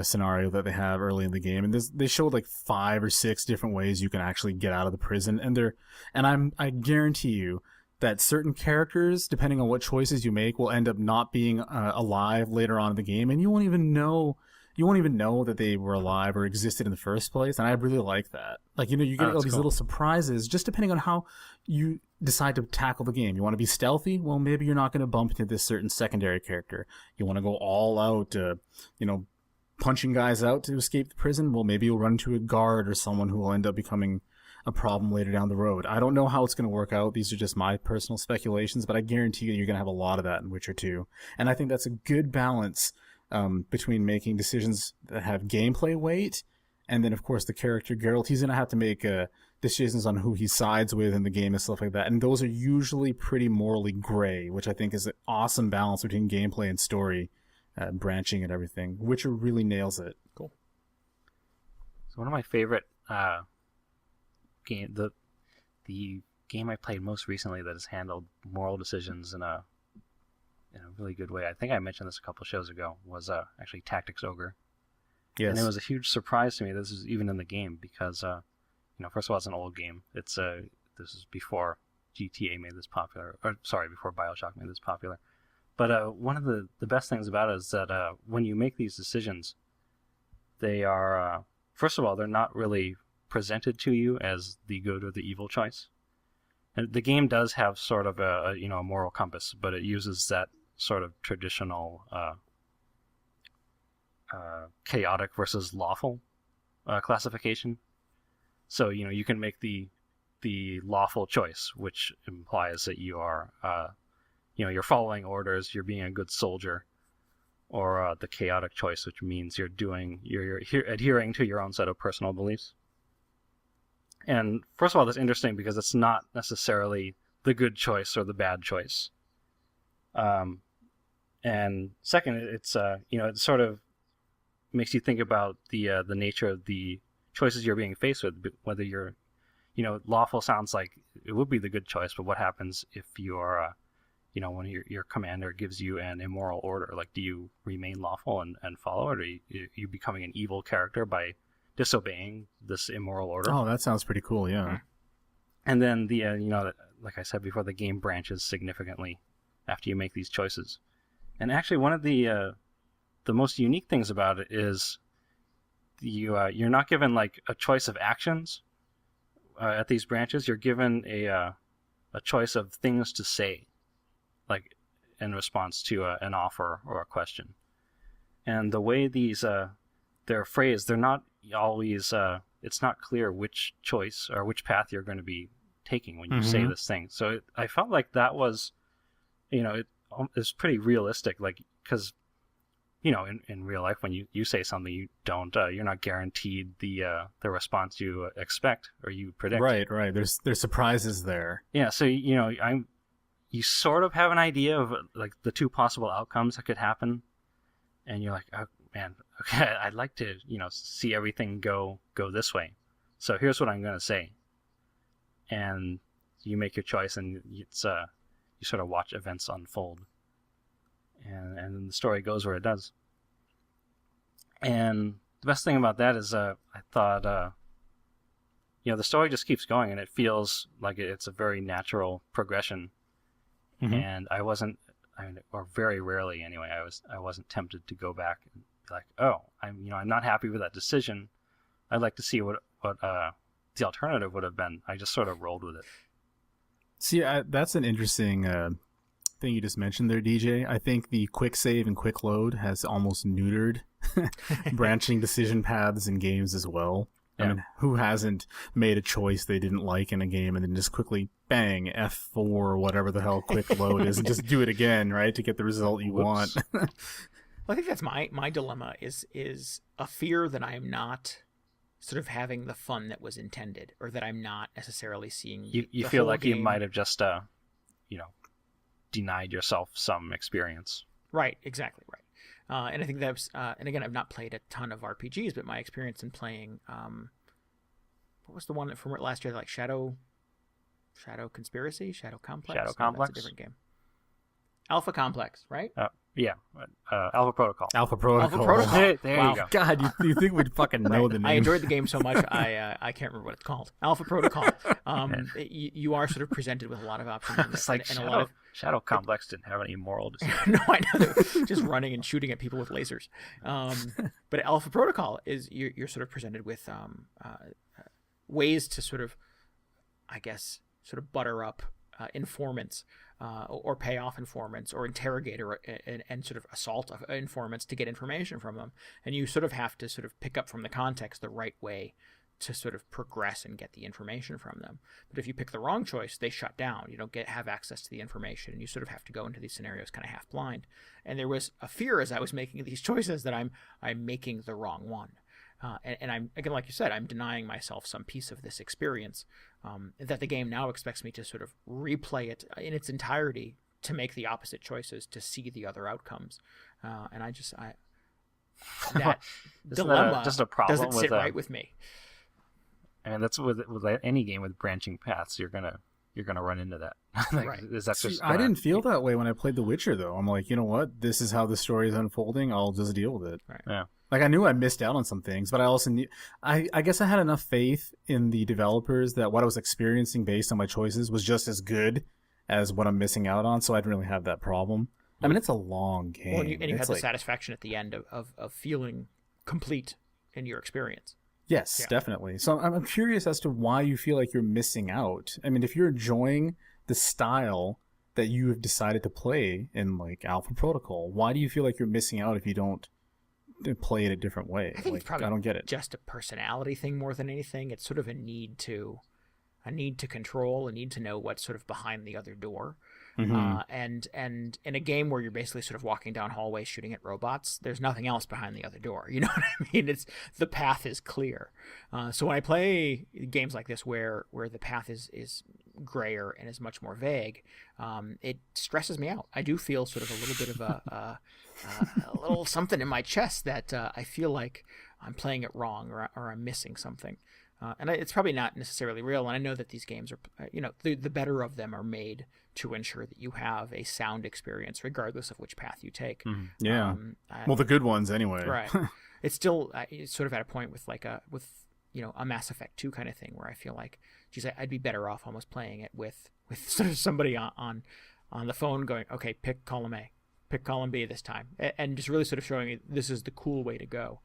scenario that they have early in the game, and they showed like 5 or 6 different ways you can actually get out of the prison, and I guarantee you that certain characters, depending on what choices you make, will end up not being alive later on in the game, and you won't even know that they were alive or existed in the first place. And I really like that. Like, you get all these little surprises just depending on how you decide to tackle the game. You want to be stealthy? Well, maybe you're not going to bump into this certain secondary character. You want to go all out, punching guys out to escape the prison? Well, maybe you'll run into a guard or someone who will end up becoming a problem later down the road. I don't know how it's going to work out. These are just my personal speculations, but I guarantee you're going to have a lot of that in Witcher 2. And I think that's a good balance between making decisions that have gameplay weight, and then of course the character Geralt, he's gonna have to make decisions on who he sides with in the game and stuff like that, and those are usually pretty morally gray, which I think is an awesome balance between gameplay and story, branching and everything. Witcher really nails it. Cool. So one of my favorite the game I played most recently that has handled moral decisions in a really good way, I think I mentioned this a couple shows ago, was actually Tactics Ogre. Yes. And it was a huge surprise to me. This is even in the game because, first of all, it's an old game. This is before GTA made this popular, before BioShock made this popular. But one of the best things about it is that when you make these decisions, they are, first of all, they're not really presented to you as the good or the evil choice. And the game does have sort of a moral compass, but it uses that sort of traditional chaotic versus lawful classification. So you can make the lawful choice, which implies that you are you're following orders, you're being a good soldier, or the chaotic choice, which means you're adhering to your own set of personal beliefs. And first of all, that's interesting because it's not necessarily the good choice or the bad choice. And second, it's it sort of makes you think about the nature of the choices you're being faced with. Whether you're, lawful sounds like it would be the good choice, but what happens if you're, when your commander gives you an immoral order? Like, do you remain lawful and follow it, or are you becoming an evil character by disobeying this immoral order? Oh, that sounds pretty cool, yeah. And then like I said before, the game branches significantly after you make these choices. And actually, one of the most unique things about it is you're not given like a choice of actions at these branches. You're given a choice of things to say, like in response to an offer or a question. And the way these they're phrased, they're not always. It's not clear which choice or which path you're going to be taking when you say this thing. So I felt like that was, it's pretty realistic, like, because in real life, when you say something, you don't you're not guaranteed the response you expect or you predict. Right. There's surprises there. Yeah. So you sort of have an idea of like the two possible outcomes that could happen, and you're like, oh man, okay, I'd like to see everything go this way. So here's what I'm going to say, and you make your choice, and it's you sort of watch events unfold, and then the story goes where it does. And the best thing about that is I thought the story just keeps going, and it feels like it's a very natural progression. And or very rarely anyway, I wasn't tempted to go back and be like, oh, I'm not happy with that decision, I'd like to see what the alternative would have been. I just sort of rolled with it. See, that's an interesting thing you just mentioned there, DJ. I think the quick save and quick load has almost neutered branching decision paths in games as well. Yeah. I mean, who hasn't made a choice they didn't like in a game and then just quickly, bang, F4 or whatever the hell quick load is, and just do it again, right, to get the result you want. Well, I think that's my dilemma is a fear that I am not sort of having the fun that was intended, or that I'm not necessarily seeing. You feel like game. You might have just, denied yourself some experience. Right, exactly right. And I think that's, and again, I've not played a ton of RPGs, but my experience in playing what was the one from last year? Like Shadow Conspiracy, Shadow Complex. Shadow No, Complex? That's a different game. Alpha Complex, right? Yeah, Alpha Protocol. Alpha Protocol. Protocol. There Wow. you go. God, you think we'd fucking know the name? I enjoyed the game so much, I can't remember what it's called. Alpha Protocol. You are sort of presented with a lot of options. It's like and Shadow, a lot of Shadow Complex didn't have any moral decision. no, I know they're just running and shooting at people with lasers. But Alpha Protocol is you're sort of presented with ways to sort of, I guess, sort of butter up informants or pay off informants or interrogate and sort of assault informants to get information from them. And you sort of have to sort of pick up from the context the right way to sort of progress and get the information from them. But if you pick the wrong choice, they shut down. You don't have access to the information, and you sort of have to go into these scenarios kind of half blind. And there was a fear as I was making these choices that I'm making the wrong one. And I'm, again, like you said, I'm denying myself some piece of this experience that the game now expects me to sort of replay it in its entirety to make the opposite choices, to see the other outcomes. And that dilemma just a problem doesn't sit right with me. And that's with any game with branching paths, you're gonna run into that. Like, Right. Is that just I didn't feel that way when I played The Witcher, though. I'm like, you know what? This is how the story is unfolding. I'll just deal with it. Right. Yeah. Like, I knew I missed out on some things, but I also knew... I guess I had enough faith in the developers that what I was experiencing based on my choices was just as good as what I'm missing out on, so I didn't really have that problem. I mean, it's a long game. Well, and you had It's the satisfaction at the end of feeling complete in your experience. Yes, Yeah. definitely. So I'm curious as to why you feel like you're missing out. I mean, if you're enjoying the style that you have decided to play in, like, Alpha Protocol, why do you feel like you're missing out if you don't play it a different way? I think Like, it's probably I don't get it. just a personality thing more than anything. It's sort of a need to control, a need to know what's sort of behind the other door. Mhm. And in a game where you're basically sort of walking down hallways shooting at robots, there's nothing else behind the other door. You know what I mean? It's the path is clear. So when I play games like this where the path is grayer and is much more vague, it stresses me out. I do feel sort of a little bit of a little something in my chest that I feel like I'm playing it wrong or I'm missing something. And it's probably not necessarily real. And I know that these games are, the better of them are made to ensure that you have a sound experience regardless of which path you take. Yeah. Well, the good ones anyway. Right. It's still it's sort of at a point with a Mass Effect 2 kind of thing where I feel like, geez, I'd be better off almost playing it with sort of somebody on the phone going, okay, pick column A, pick column B this time, and just really sort of showing me this is the cool way to go.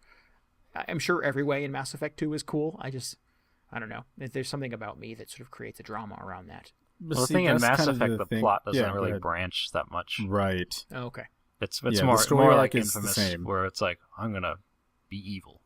I'm sure every way in Mass Effect 2 is cool. I don't know. There's something about me that sort of creates a drama around that. But Well, the see, thing in that's Mass kind of Effect, the thing. plot doesn't Yeah, go really ahead. branch that much. Right. Oh, okay. It's Yeah, the more story more arc like is the Infamous, same. where it's like, I'm gonna be evil.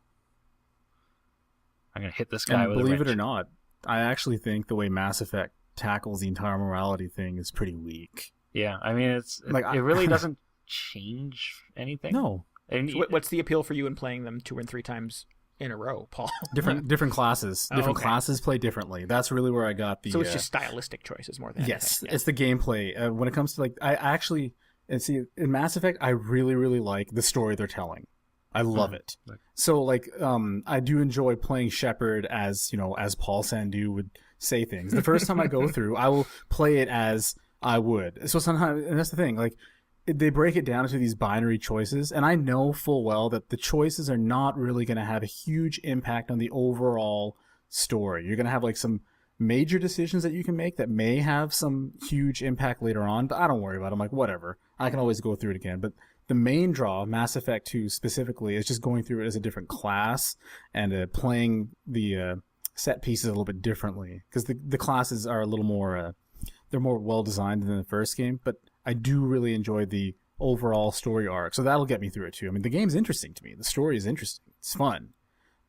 I'm gonna hit this guy And with a believe it wrench. or not, I actually think the way Mass Effect tackles the entire morality thing is pretty weak. Yeah, I mean, it Like, really doesn't change anything. No. And So what's the appeal for you in playing them 2 and 3 times in a row, Paul? Different classes. Oh, Different okay. classes play differently. That's really where I got the... So it's just stylistic choices more than Yes, anything. it's the gameplay. When it comes to, like, I actually... And see, in Mass Effect, I really, really like the story they're telling. I love it. Like- So, like, I do enjoy playing Shepard as, as Paul Sandu would say things. The first time I go through, I will play it as I would. So sometimes, and that's the thing, like, they break it down into these binary choices, and I know full well that the choices are not really going to have a huge impact on the overall story. You're going to have, like, some major decisions that you can make that may have some huge impact later on, but I don't worry about it. I'm like, whatever. I can always go through it again. But the main draw of Mass Effect 2 specifically is just going through it as a different class and playing the set pieces a little bit differently, because the classes are a little more they're more well designed than the first game. But I do really enjoy the overall story arc, so that'll get me through it too. I mean, the game's interesting to me. The story is interesting. It's fun.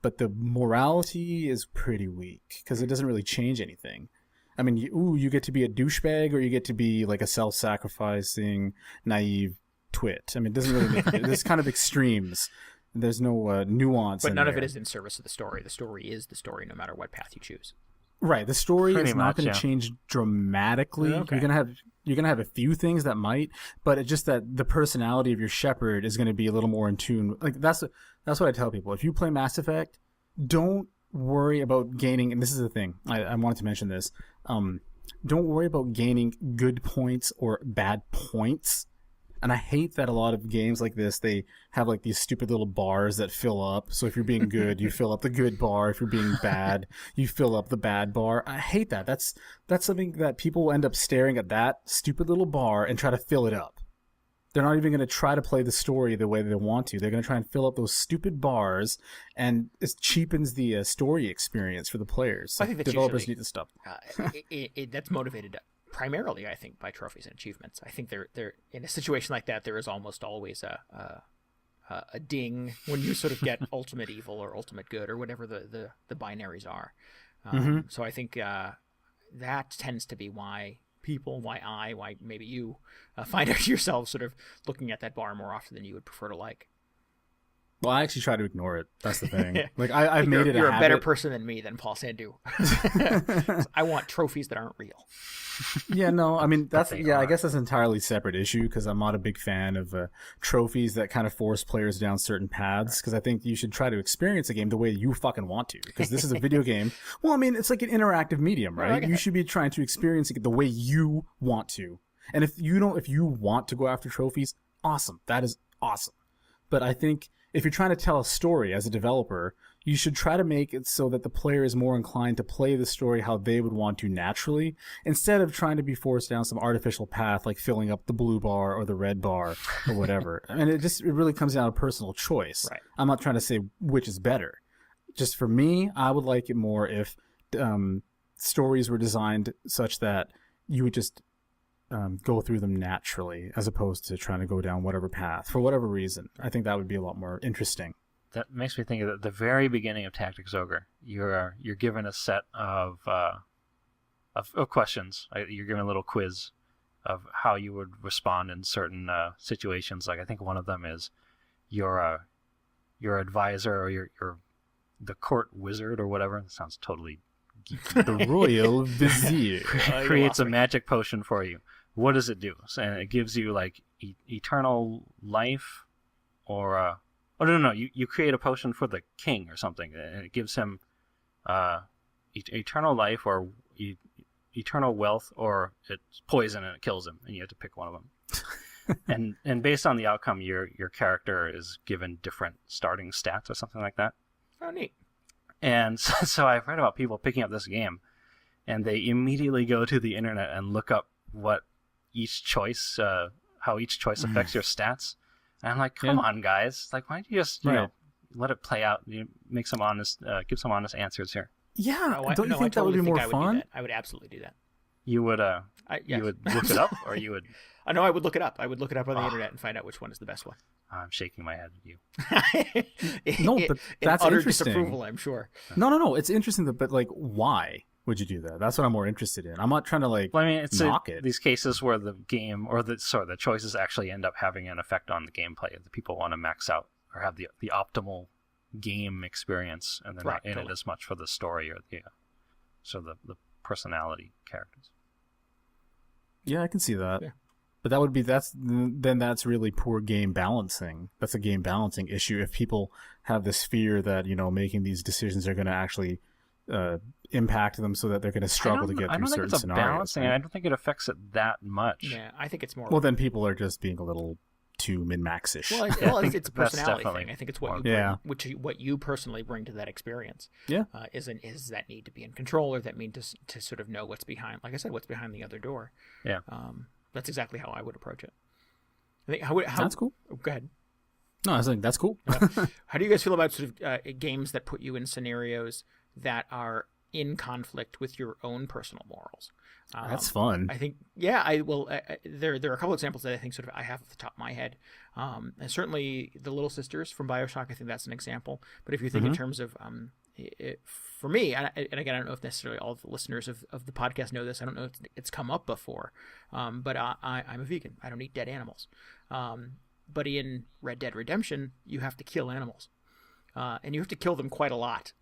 But the morality is pretty weak because it doesn't really change anything. I mean, you get to be a douchebag, or you get to be like a self-sacrificing, naive twit. I mean, it doesn't really make it. There's kind of extremes. There's no nuance. But in none of there. it is in service of the story. The story is the story, no matter what path you choose. Right. The story Pretty is not much, going to yeah. change dramatically. Okay. You're gonna have a few things that might, but it's just that the personality of your Shepard is going to be a little more in tune. Like that's what I tell people. If you play Mass Effect, don't worry about gaining, and this is the thing, I wanted to mention this, don't worry about gaining good points or bad points. And I hate that a lot of games like this, they have like these stupid little bars that fill up. So if you're being good, you fill up the good bar. If you're being bad, you fill up the bad bar. I hate that. That's something that people will end up staring at, that stupid little bar, and try to fill it up. They're not even going to try to play the story the way they want to. They're going to try and fill up those stupid bars, and it cheapens the story experience for the players. I think that's developers usually, need to stop. That's motivated primarily, I think, by trophies and achievements. I think they're in a situation like that. There is almost always a ding when you sort of get ultimate evil or ultimate good or whatever the binaries are. So I think that tends to be why people, why maybe you find out yourself sort of looking at that bar more often than you would prefer to like. Well, I actually try to ignore it. That's the thing. Like I've made it. You're a better habit. person than me, than Paul Sandu. I want trophies that aren't real. Yeah, no, I mean that's are. I guess that's an entirely separate issue, because I'm not a big fan of trophies that kind of force players down certain paths. Because I think you should try to experience a game the way you fucking want to. Because this is a video game. Well, I mean, it's like an interactive medium, right? You should be trying to experience it the way you want to. And if you want to go after trophies, awesome. That is awesome. But I think if you're trying to tell a story as a developer, you should try to make it so that the player is more inclined to play the story how they would want to naturally, instead of trying to be forced down some artificial path like filling up the blue bar or the red bar or whatever. And it really comes down to personal choice. Right. I'm not trying to say which is better. Just for me, I would like it more if stories were designed such that you would just go through them naturally, as opposed to trying to go down whatever path for whatever reason. I think that would be a lot more interesting. That makes me think of the very beginning of Tactics Ogre. You're given a set of questions. You're given a little quiz of how you would respond in certain situations. Like I think one of them is your advisor or your the court wizard or whatever. It sounds totally geeky. The royal vizier creates a magic potion for you. What does it do? And it gives you like eternal life, or oh no, you create a potion for the king or something, and it gives him eternal life or eternal wealth, or it's poison and it kills him, and you have to pick one of them. and based on the outcome, your character is given different starting stats or something like that. Oh, neat. And so I've read about people picking up this game, and they immediately go to the internet and look up what each choice, how each choice affects your stats. And I'm like, come on, guys! Like, why don't you just let it play out? Make some honest, give some honest answers here. Yeah, don't you think that would be more fun? I would absolutely do that. You would, yes. you would look it up, or you would. I know I would look it up. I would look it up on the internet and find out which one is the best one. I'm shaking my head at you. No, but that's utter interesting. Disapproval, I'm sure. No. It's interesting, but like, why would you do that? That's what I'm more interested in. I'm not trying to like it's knock it. These cases where the game or the choices actually end up having an effect on the gameplay. The people want to max out or have the optimal game experience, and they're not in it as much for the story or the personality characters. Yeah, I can see that. Yeah. But that's really poor game balancing. That's a game balancing issue if people have this fear that, making these decisions are going to actually impact them, so that they're going to struggle to get through certain scenarios. I don't think it's balancing. Right? I don't think it affects it that much. Yeah, I think it's more. Well, then people are just being a little too min-maxish. Well, it's a personality thing. I think it's what you bring, what you personally bring to that experience. Yeah, is that need to be in control, or that need to sort of know what's behind. Like I said, what's behind the other door. Yeah. That's exactly how I would approach it. I think that's cool. Oh, go ahead. No, I was like, that's cool. How do you guys feel about sort of games that put you in scenarios that are in conflict with your own personal morals? That's fun. I think, yeah, I will. There are a couple examples that I think sort of I have off the top of my head. And certainly the Little Sisters from BioShock, I think that's an example. But if you think in terms of, for me, and again, I don't know if necessarily all of the listeners of the podcast know this. I don't know if it's come up before. But I'm a vegan. I don't eat dead animals. But in Red Dead Redemption, you have to kill animals. And you have to kill them quite a lot.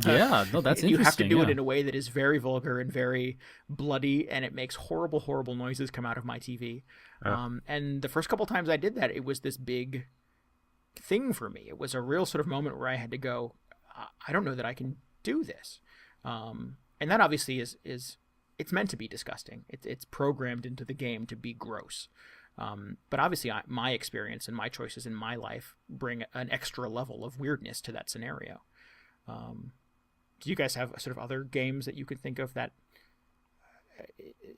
Yeah, no, that's interesting. You have to do it in a way that is very vulgar and very bloody, and it makes horrible, horrible noises come out of my TV. And the first couple times I did that, it was this big thing for me. It was a real sort of moment where I had to go, I don't know that I can do this? And that obviously is it's meant to be disgusting. It's programmed into the game to be gross. But obviously, my experience and my choices in my life bring an extra level of weirdness to that scenario. Do you guys have sort of other games that you could think of that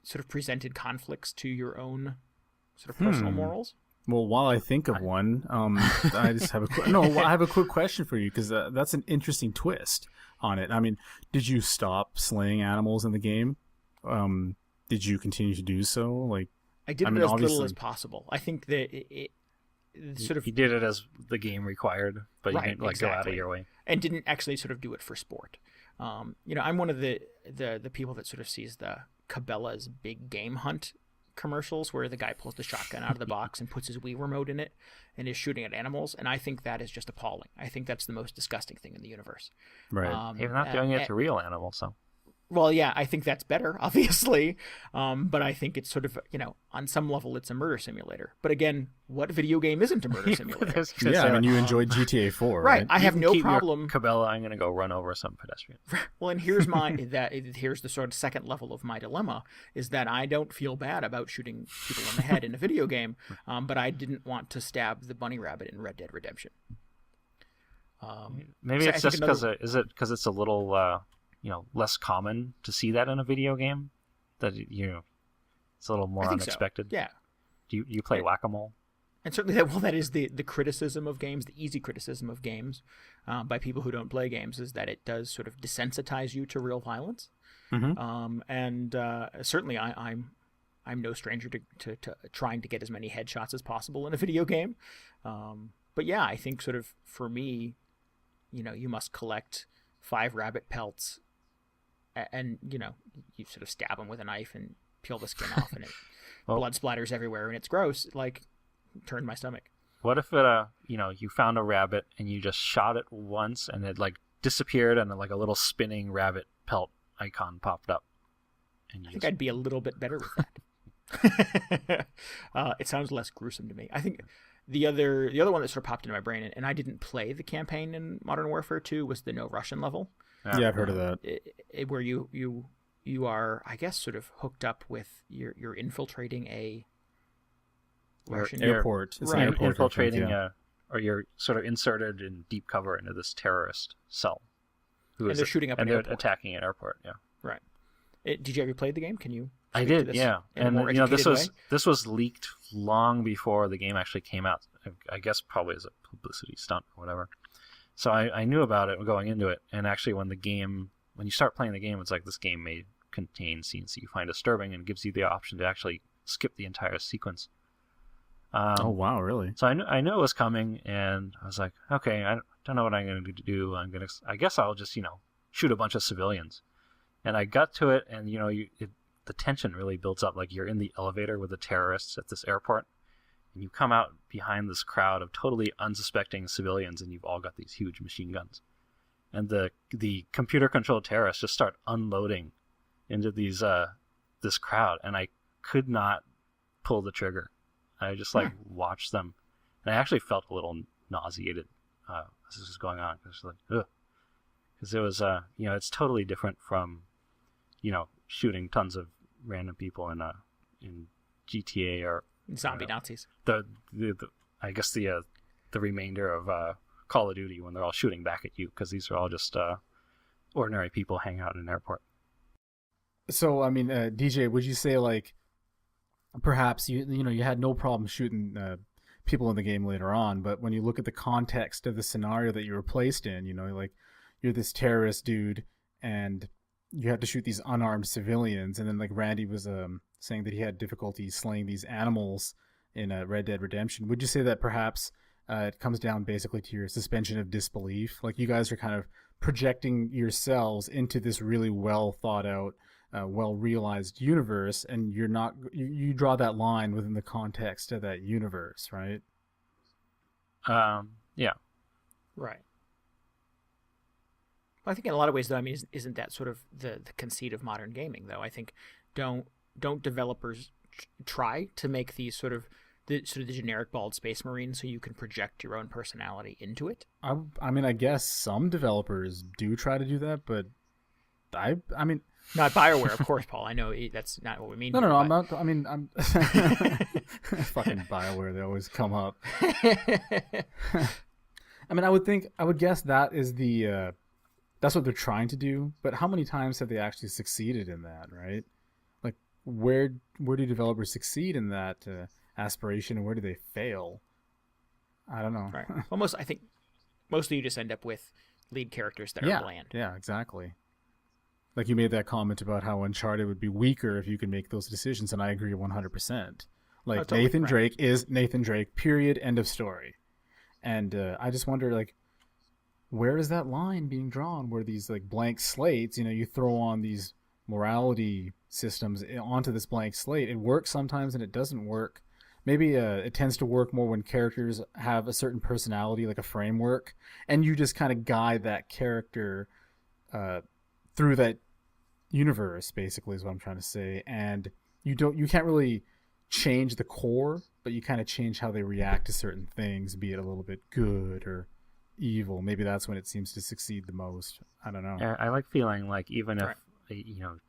sort of presented conflicts to your own sort of personal morals? Well, while I think of one, I just have I have a quick question for you, because that's an interesting twist on it. I mean, did you stop slaying animals in the game? Did you continue to do so? Like, I did it as little as possible. I think that it sort of... You did it as the game required, but you didn't go out of your way. And didn't actually sort of do it for sport. I'm one of the people that sort of sees the Cabela's Big Game Hunt commercials where the guy pulls the shotgun out of the box and puts his Wii remote in it and is shooting at animals, and I think that is just appalling. I think that's the most disgusting thing in the universe. Right. You're not doing it to real animals, so... Well, yeah, I think that's better, obviously, but I think it's sort of, on some level it's a murder simulator. But again, what video game isn't a murder simulator? I mean, you enjoyed GTA 4, right? I have no problem. Cabela, I'm going to go run over some pedestrian. Well, and here's the sort of second level of my dilemma, is that I don't feel bad about shooting people in the head in a video game, but I didn't want to stab the bunny rabbit in Red Dead Redemption. Maybe it's just because it's a little... less common to see that in a video game, that it's a little more unexpected. So. Yeah. Do you play whack-a-mole? And certainly that is the criticism of games, the easy criticism of games by people who don't play games, is that it does sort of desensitize you to real violence. Mm-hmm. And certainly I'm no stranger to trying to get as many headshots as possible in a video game. But yeah, I think sort of for me, you must collect 5 rabbit pelts, and you sort of stab them with a knife and peel the skin off, and it blood splatters everywhere, and it's gross. Like, turned my stomach. What if it you found a rabbit and you just shot it once and it like disappeared and like a little spinning rabbit pelt icon popped up? I think I'd be a little bit better with that. It sounds less gruesome to me. I think the other one that sort of popped into my brain, and I didn't play the campaign in Modern Warfare 2, was the No Russian level. Yeah, I've heard of that. Where you are, I guess, sort of hooked up with you're infiltrating a Russian airport. It's right. Infiltrating or you're sort of inserted in deep cover into this terrorist cell. And they're shooting up an airport. And they're attacking an airport, yeah. Right. Did you ever play the game? Can you? I did, yeah. And this was leaked long before the game actually came out. I guess probably as a publicity stunt or whatever. So I knew about it going into it, and actually when you start playing the game, it's like, this game may contain scenes that you find disturbing, and gives you the option to actually skip the entire sequence. Oh wow, really? So I knew it was coming, and I was like, okay, I don't know what I'm going to do. I guess I'll just shoot a bunch of civilians. And I got to it, and the tension really builds up. Like, you're in the elevator with the terrorists at this airport, and you come out behind this crowd of totally unsuspecting civilians, and you've all got these huge machine guns. And the computer-controlled terrorists just start unloading into this crowd, and I could not pull the trigger. I just watched them, and I actually felt a little nauseated as this was going on. Because it was it's totally different from shooting tons of random people in GTA or zombie Nazis. I guess the remainder of Call of Duty, when they're all shooting back at you, because these are all just ordinary people hanging out in an airport. So I mean, DJ, would you say perhaps you had no problem shooting people in the game later on, but when you look at the context of the scenario that you were placed in, you're this terrorist dude and you have to shoot these unarmed civilians, and then like Randy was saying that he had difficulty slaying these animals in Red Dead Redemption. Would you say that perhaps it comes down basically to your suspension of disbelief? Like, you guys are kind of projecting yourselves into this really well thought out, well realized universe, and you draw that line within the context of that universe, right? Yeah. Right. Well, I think in a lot of ways, though, I mean, isn't that sort of the conceit of modern gaming, though? I think don't developers try to make these sort of the sort of the generic bald space marine, so you can project your own personality into it? I mean, I guess some developers do try to do that, but I mean, not BioWare, of course, Paul. I know that's not what we mean. No, here, no, but... I'm not. I mean, I'm fucking BioWare. They always come up. I mean, I would guess that is that's what they're trying to do. But how many times have they actually succeeded in that? Right? Like, where do developers succeed in that aspiration, and where do they fail? I don't know. Right. Well, I think mostly you just end up with lead characters that are bland. Yeah, exactly. Like you made that comment about how Uncharted would be weaker if you could make those decisions, and I agree 100%. Like totally, Nathan Drake is Nathan Drake, period, end of story. And I just wonder, like, where is that line being drawn where these like blank slates, you throw on these morality systems onto this blank slate. It works sometimes and it doesn't work. Maybe it tends to work more when characters have a certain personality, like a framework, and you just kind of guide that character through that universe, basically, is what I'm trying to say. And you can't really change the core, but you kind of change how they react to certain things, be it a little bit good or evil. Maybe that's when it seems to succeed the most. I don't know. I like feeling like even if you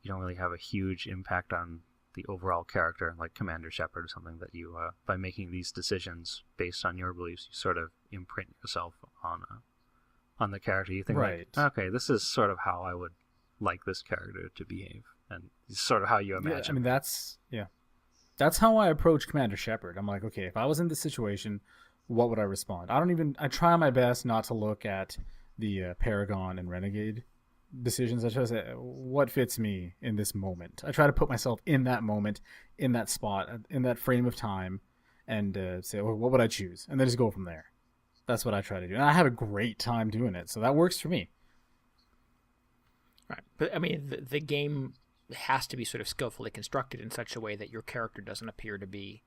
don't really have a huge impact on the overall character, like Commander Shepard or something, that you by making these decisions based on your beliefs, you sort of imprint yourself on the character. You think, right, like, okay, this is sort of how I would like this character to behave, and it's sort of how you imagine. Yeah, I mean, that's how I approach Commander Shepard. I'm like, okay, if I was in this situation, what would I respond? I try my best not to look at the Paragon and Renegade decisions. I try to say, what fits me in this moment? I try to put myself in that moment, in that spot, in that frame of time, and say, well, what would I choose? And then just go from there. That's what I try to do. And I have a great time doing it, so that works for me. Right. But, I mean, the game has to be sort of skillfully constructed in such a way that your character doesn't appear to be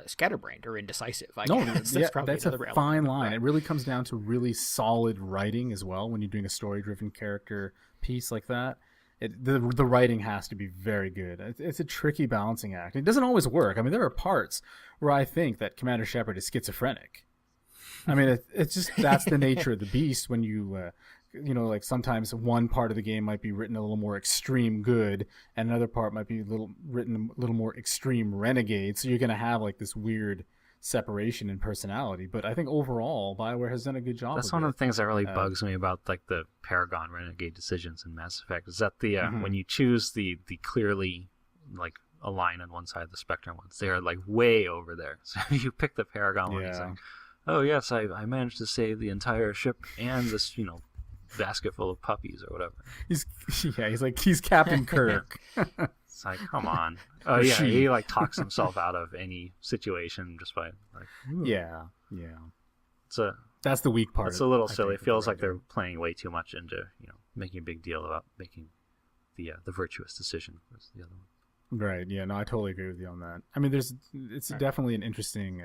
scatterbrained or indecisive. That's a fine line. Right. It really comes down to really solid writing as well when you're doing a story-driven character piece like that. The writing has to be very good. It's a tricky balancing act. It doesn't always work. I mean, there are parts where I think that Commander Shepard is schizophrenic. I mean, it's just that's the nature of the beast when you like sometimes one part of the game might be written a little more extreme good and another part might be written a little more extreme renegade. So you're going to have like this weird separation in personality. But I think overall, BioWare has done a good job. That's one of the things that really bugs me about like the Paragon Renegade decisions in Mass Effect is that the when you choose the clearly like a line on one side of the spectrum ones, they are like way over there. So you pick the Paragon one, it's like, oh yes, I managed to save the entire ship and this basket full of puppies or whatever. He's Captain Kirk. It's like, come on. Oh yeah, he like talks himself out of any situation just by like. Yeah. That's the weak part. It's a little silly. It feels like they're playing way too much into making a big deal about making the virtuous decision versus the other one. Right. Yeah. No, I totally agree with you on that. I mean, it's definitely an interesting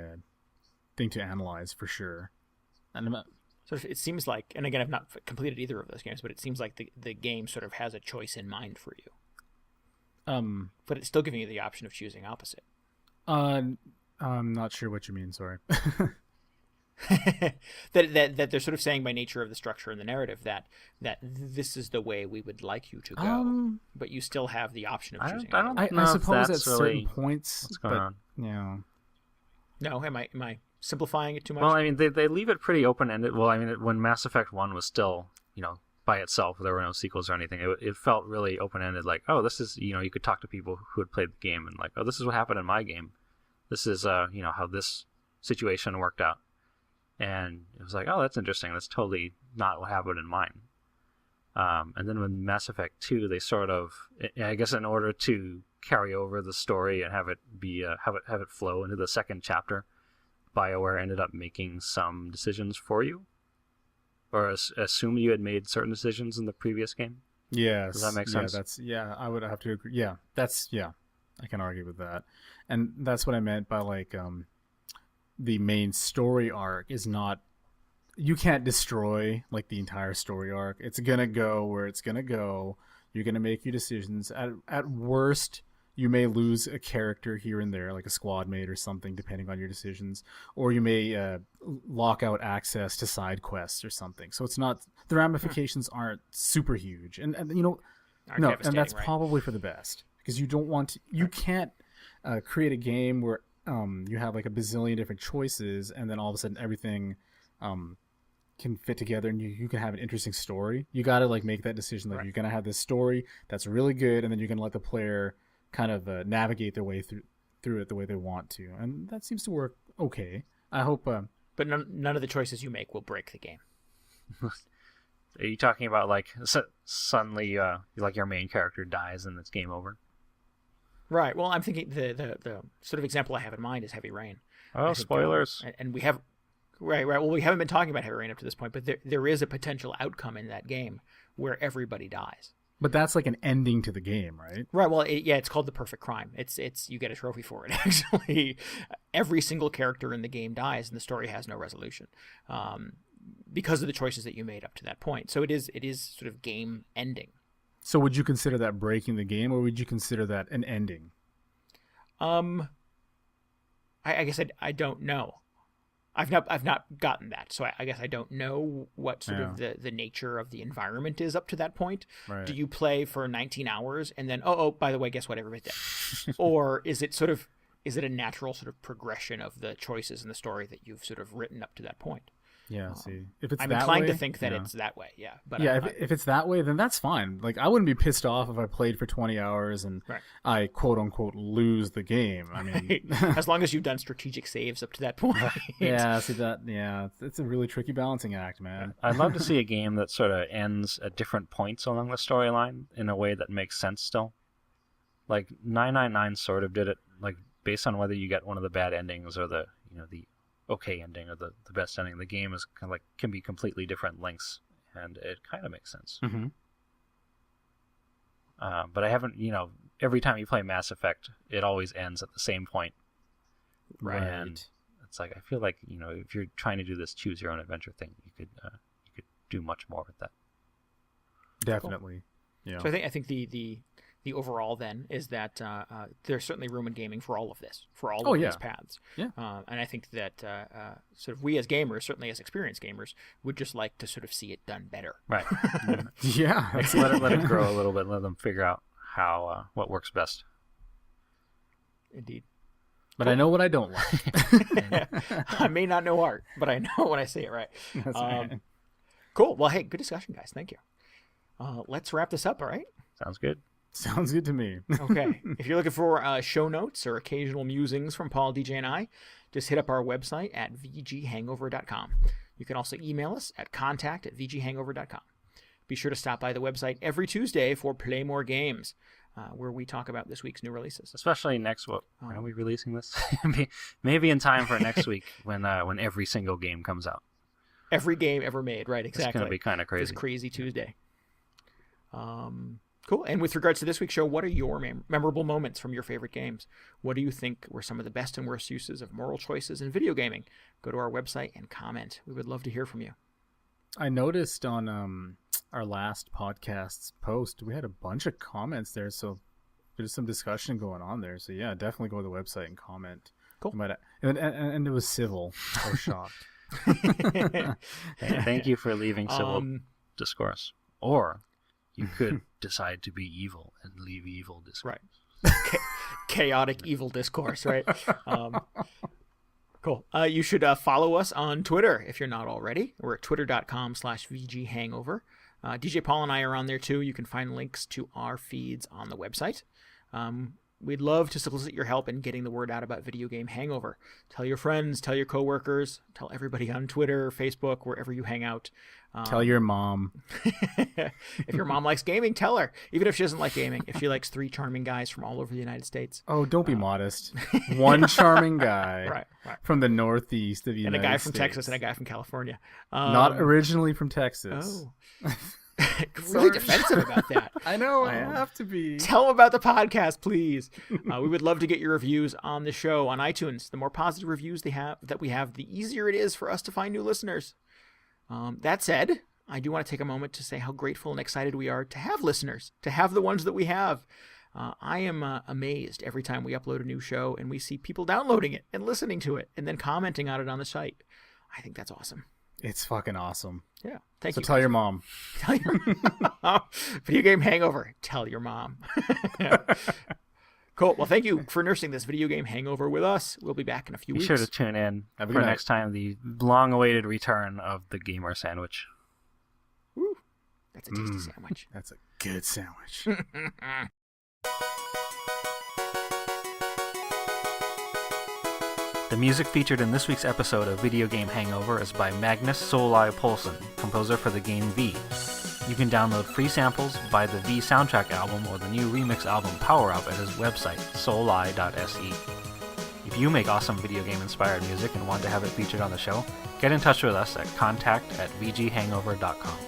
thing to analyze for sure. And so it seems like, and again, I've not completed either of those games, but it seems like the game sort of has a choice in mind for you. But it's still giving you the option of choosing opposite. I'm not sure what you mean. Sorry. that they're sort of saying by nature of the structure and the narrative that this is the way we would like you to go, but you still have the option of choosing. I suppose at certain points. What's going on? Yeah. No, am I simplifying it too much? Well, I mean, they leave it pretty open-ended. Well, I mean, when Mass Effect 1 was still, by itself, there were no sequels or anything, it felt really open-ended, like, oh, this is, you could talk to people who had played the game and like, oh, this is what happened in my game. This is, how this situation worked out. And it was like, oh, that's interesting. That's totally not what happened in mine. And then with Mass Effect 2, they sort of, I guess in order to carry over the story and have it be, have it flow into the second chapter, BioWare ended up making some decisions for you, or assume you had made certain decisions in the previous game. Yes. Does that make sense? I would have to agree. Yeah, I can argue with that, and that's what I meant by like the main story arc is not. You can't destroy like the entire story arc. It's gonna go where it's gonna go. You're gonna make your decisions. At worst, you may lose a character here and there, like a squad mate or something, depending on your decisions, or you may lock out access to side quests or something. So it's not, the ramifications aren't super huge, and no, and that's right? Probably for the best, because you don't want to, you can't create a game where you have like a bazillion different choices, and then all of a sudden everything can fit together and you can have an interesting story. You got to like make that decision, like, you're going to have this story that's really good, and then you're going to let the player kind of navigate their way through it the way they want to, and that seems to work okay. I hope. But none of the choices you make will break the game. Are you talking about like suddenly like your main character dies and it's game over? Right. Well, I'm thinking the sort of example I have in mind is Heavy Rain. Oh, spoilers! And we have right. Well, we haven't been talking about Heavy Rain up to this point, but there is a potential outcome in that game where everybody dies. But that's like an ending to the game, right? Right. Well, it's called the perfect crime. It's you get a trophy for it. Actually, every single character in the game dies, and the story has no resolution, because of the choices that you made up to that point. So it is sort of game ending. So would you consider that breaking the game, or would you consider that an ending? I guess I don't know. I've not gotten that, so I guess I don't know what sort of the nature of the environment is up to that point. Right. Do you play for 19 hours and then by the way, guess what, everybody's dead? Or is it a natural sort of progression of the choices in the story that you've sort of written up to that point? Yeah, see, if it's I'm that inclined way, to think that it's that way. Yeah, but if it's that way, then that's fine. Like, I wouldn't be pissed off if I played for 20 hours and I quote unquote lose the game. I mean, as long as you've done strategic saves up to that point. Yeah, see that. Yeah, it's a really tricky balancing act, man. I'd love to see a game that sort of ends at different points along the storyline in a way that makes sense still. Like 999 sort of did it, like based on whether you get one of the bad endings or the okay ending or the best ending. The game is kind of like can be completely different lengths, and it kind of makes sense. Mm-hmm. But I haven't, every time you play Mass Effect, it always ends at the same point. Right. And it's like, I feel like, if you're trying to do this choose your own adventure thing, you could do much more with that. Definitely. Cool. Yeah. So I think the overall then is that there's certainly room in gaming for all of this, for all of these paths. Yeah. And I think that sort of we as gamers, certainly as experienced gamers, would just like to sort of see it done better. Right. Yeah. let it grow a little bit. Let them figure out how what works best. Indeed. But I know what I don't like. I may not know art, but I know when I say it right. That's right. Cool. Well, hey, good discussion, guys. Thank you. Let's wrap this up, all right? Sounds good. Sounds good to me. Okay. If you're looking for show notes or occasional musings from Paul, DJ, and I, just hit up our website at vghangover.com. You can also email us at contact@vghangover.com. Be sure to stop by the website every Tuesday for Play More Games, where we talk about this week's new releases. Especially next week. When are we releasing this? Maybe in time for next week when every single game comes out. Every game ever made, right? Exactly. It's going to be kind of crazy. This crazy Tuesday. Cool. And with regards to this week's show, what are your memorable moments from your favorite games? What do you think were some of the best and worst uses of moral choices in video gaming? Go to our website and comment. We would love to hear from you. I noticed on our last podcast's post, we had a bunch of comments there, so there's some discussion going on there. So yeah, definitely go to the website and comment. Cool. And it was civil. I was shocked. Thank you for leaving civil discourse. Or you could decide to be evil and leave evil discourse. Right. Chaotic evil discourse, right? Cool. You should follow us on Twitter if you're not already. We're at twitter.com/VGHangover. DJ Paul and I are on there too. You can find links to our feeds on the website. We'd love to solicit your help in getting the word out about Video Game Hangover. Tell your friends, tell your coworkers, tell everybody on Twitter, Facebook, wherever you hang out. Tell your mom. If your mom likes gaming, tell her. Even if she doesn't like gaming, if she likes 3 charming guys from all over the United States. Oh, don't be modest. One charming guy right. from the northeast of the United States. And a guy from Texas and a guy from California. Not originally from Texas. Oh. Really defensive about that. I know, I have to be. Tell them about the podcast, please. We would love to get your reviews on the show on iTunes. The more positive reviews that we have, the easier it is for us to find new listeners. That said, I do want to take a moment to say how grateful and excited we are to have listeners, to have the ones that we have. I am amazed every time we upload a new show and we see people downloading it and listening to it and then commenting on it on the site. I think that's awesome. It's fucking awesome. Yeah. Thank so you. So tell your mom. Tell your mom. Video game hangover. Tell your mom. Cool. Well, thank you for nursing this video game hangover with us. We'll be back in a few weeks. Be sure to tune in for next time, the long-awaited return of the Gamer Sandwich. Woo. That's a tasty sandwich. That's a good sandwich. The music featured in this week's episode of Video Game Hangover is by Magnus Solai Poulsen, composer for the game V. You can download free samples, buy the V soundtrack album or the new remix album Power Up at his website, solai.se. If you make awesome video game inspired music and want to have it featured on the show, get in touch with us at contact@vghangover.com.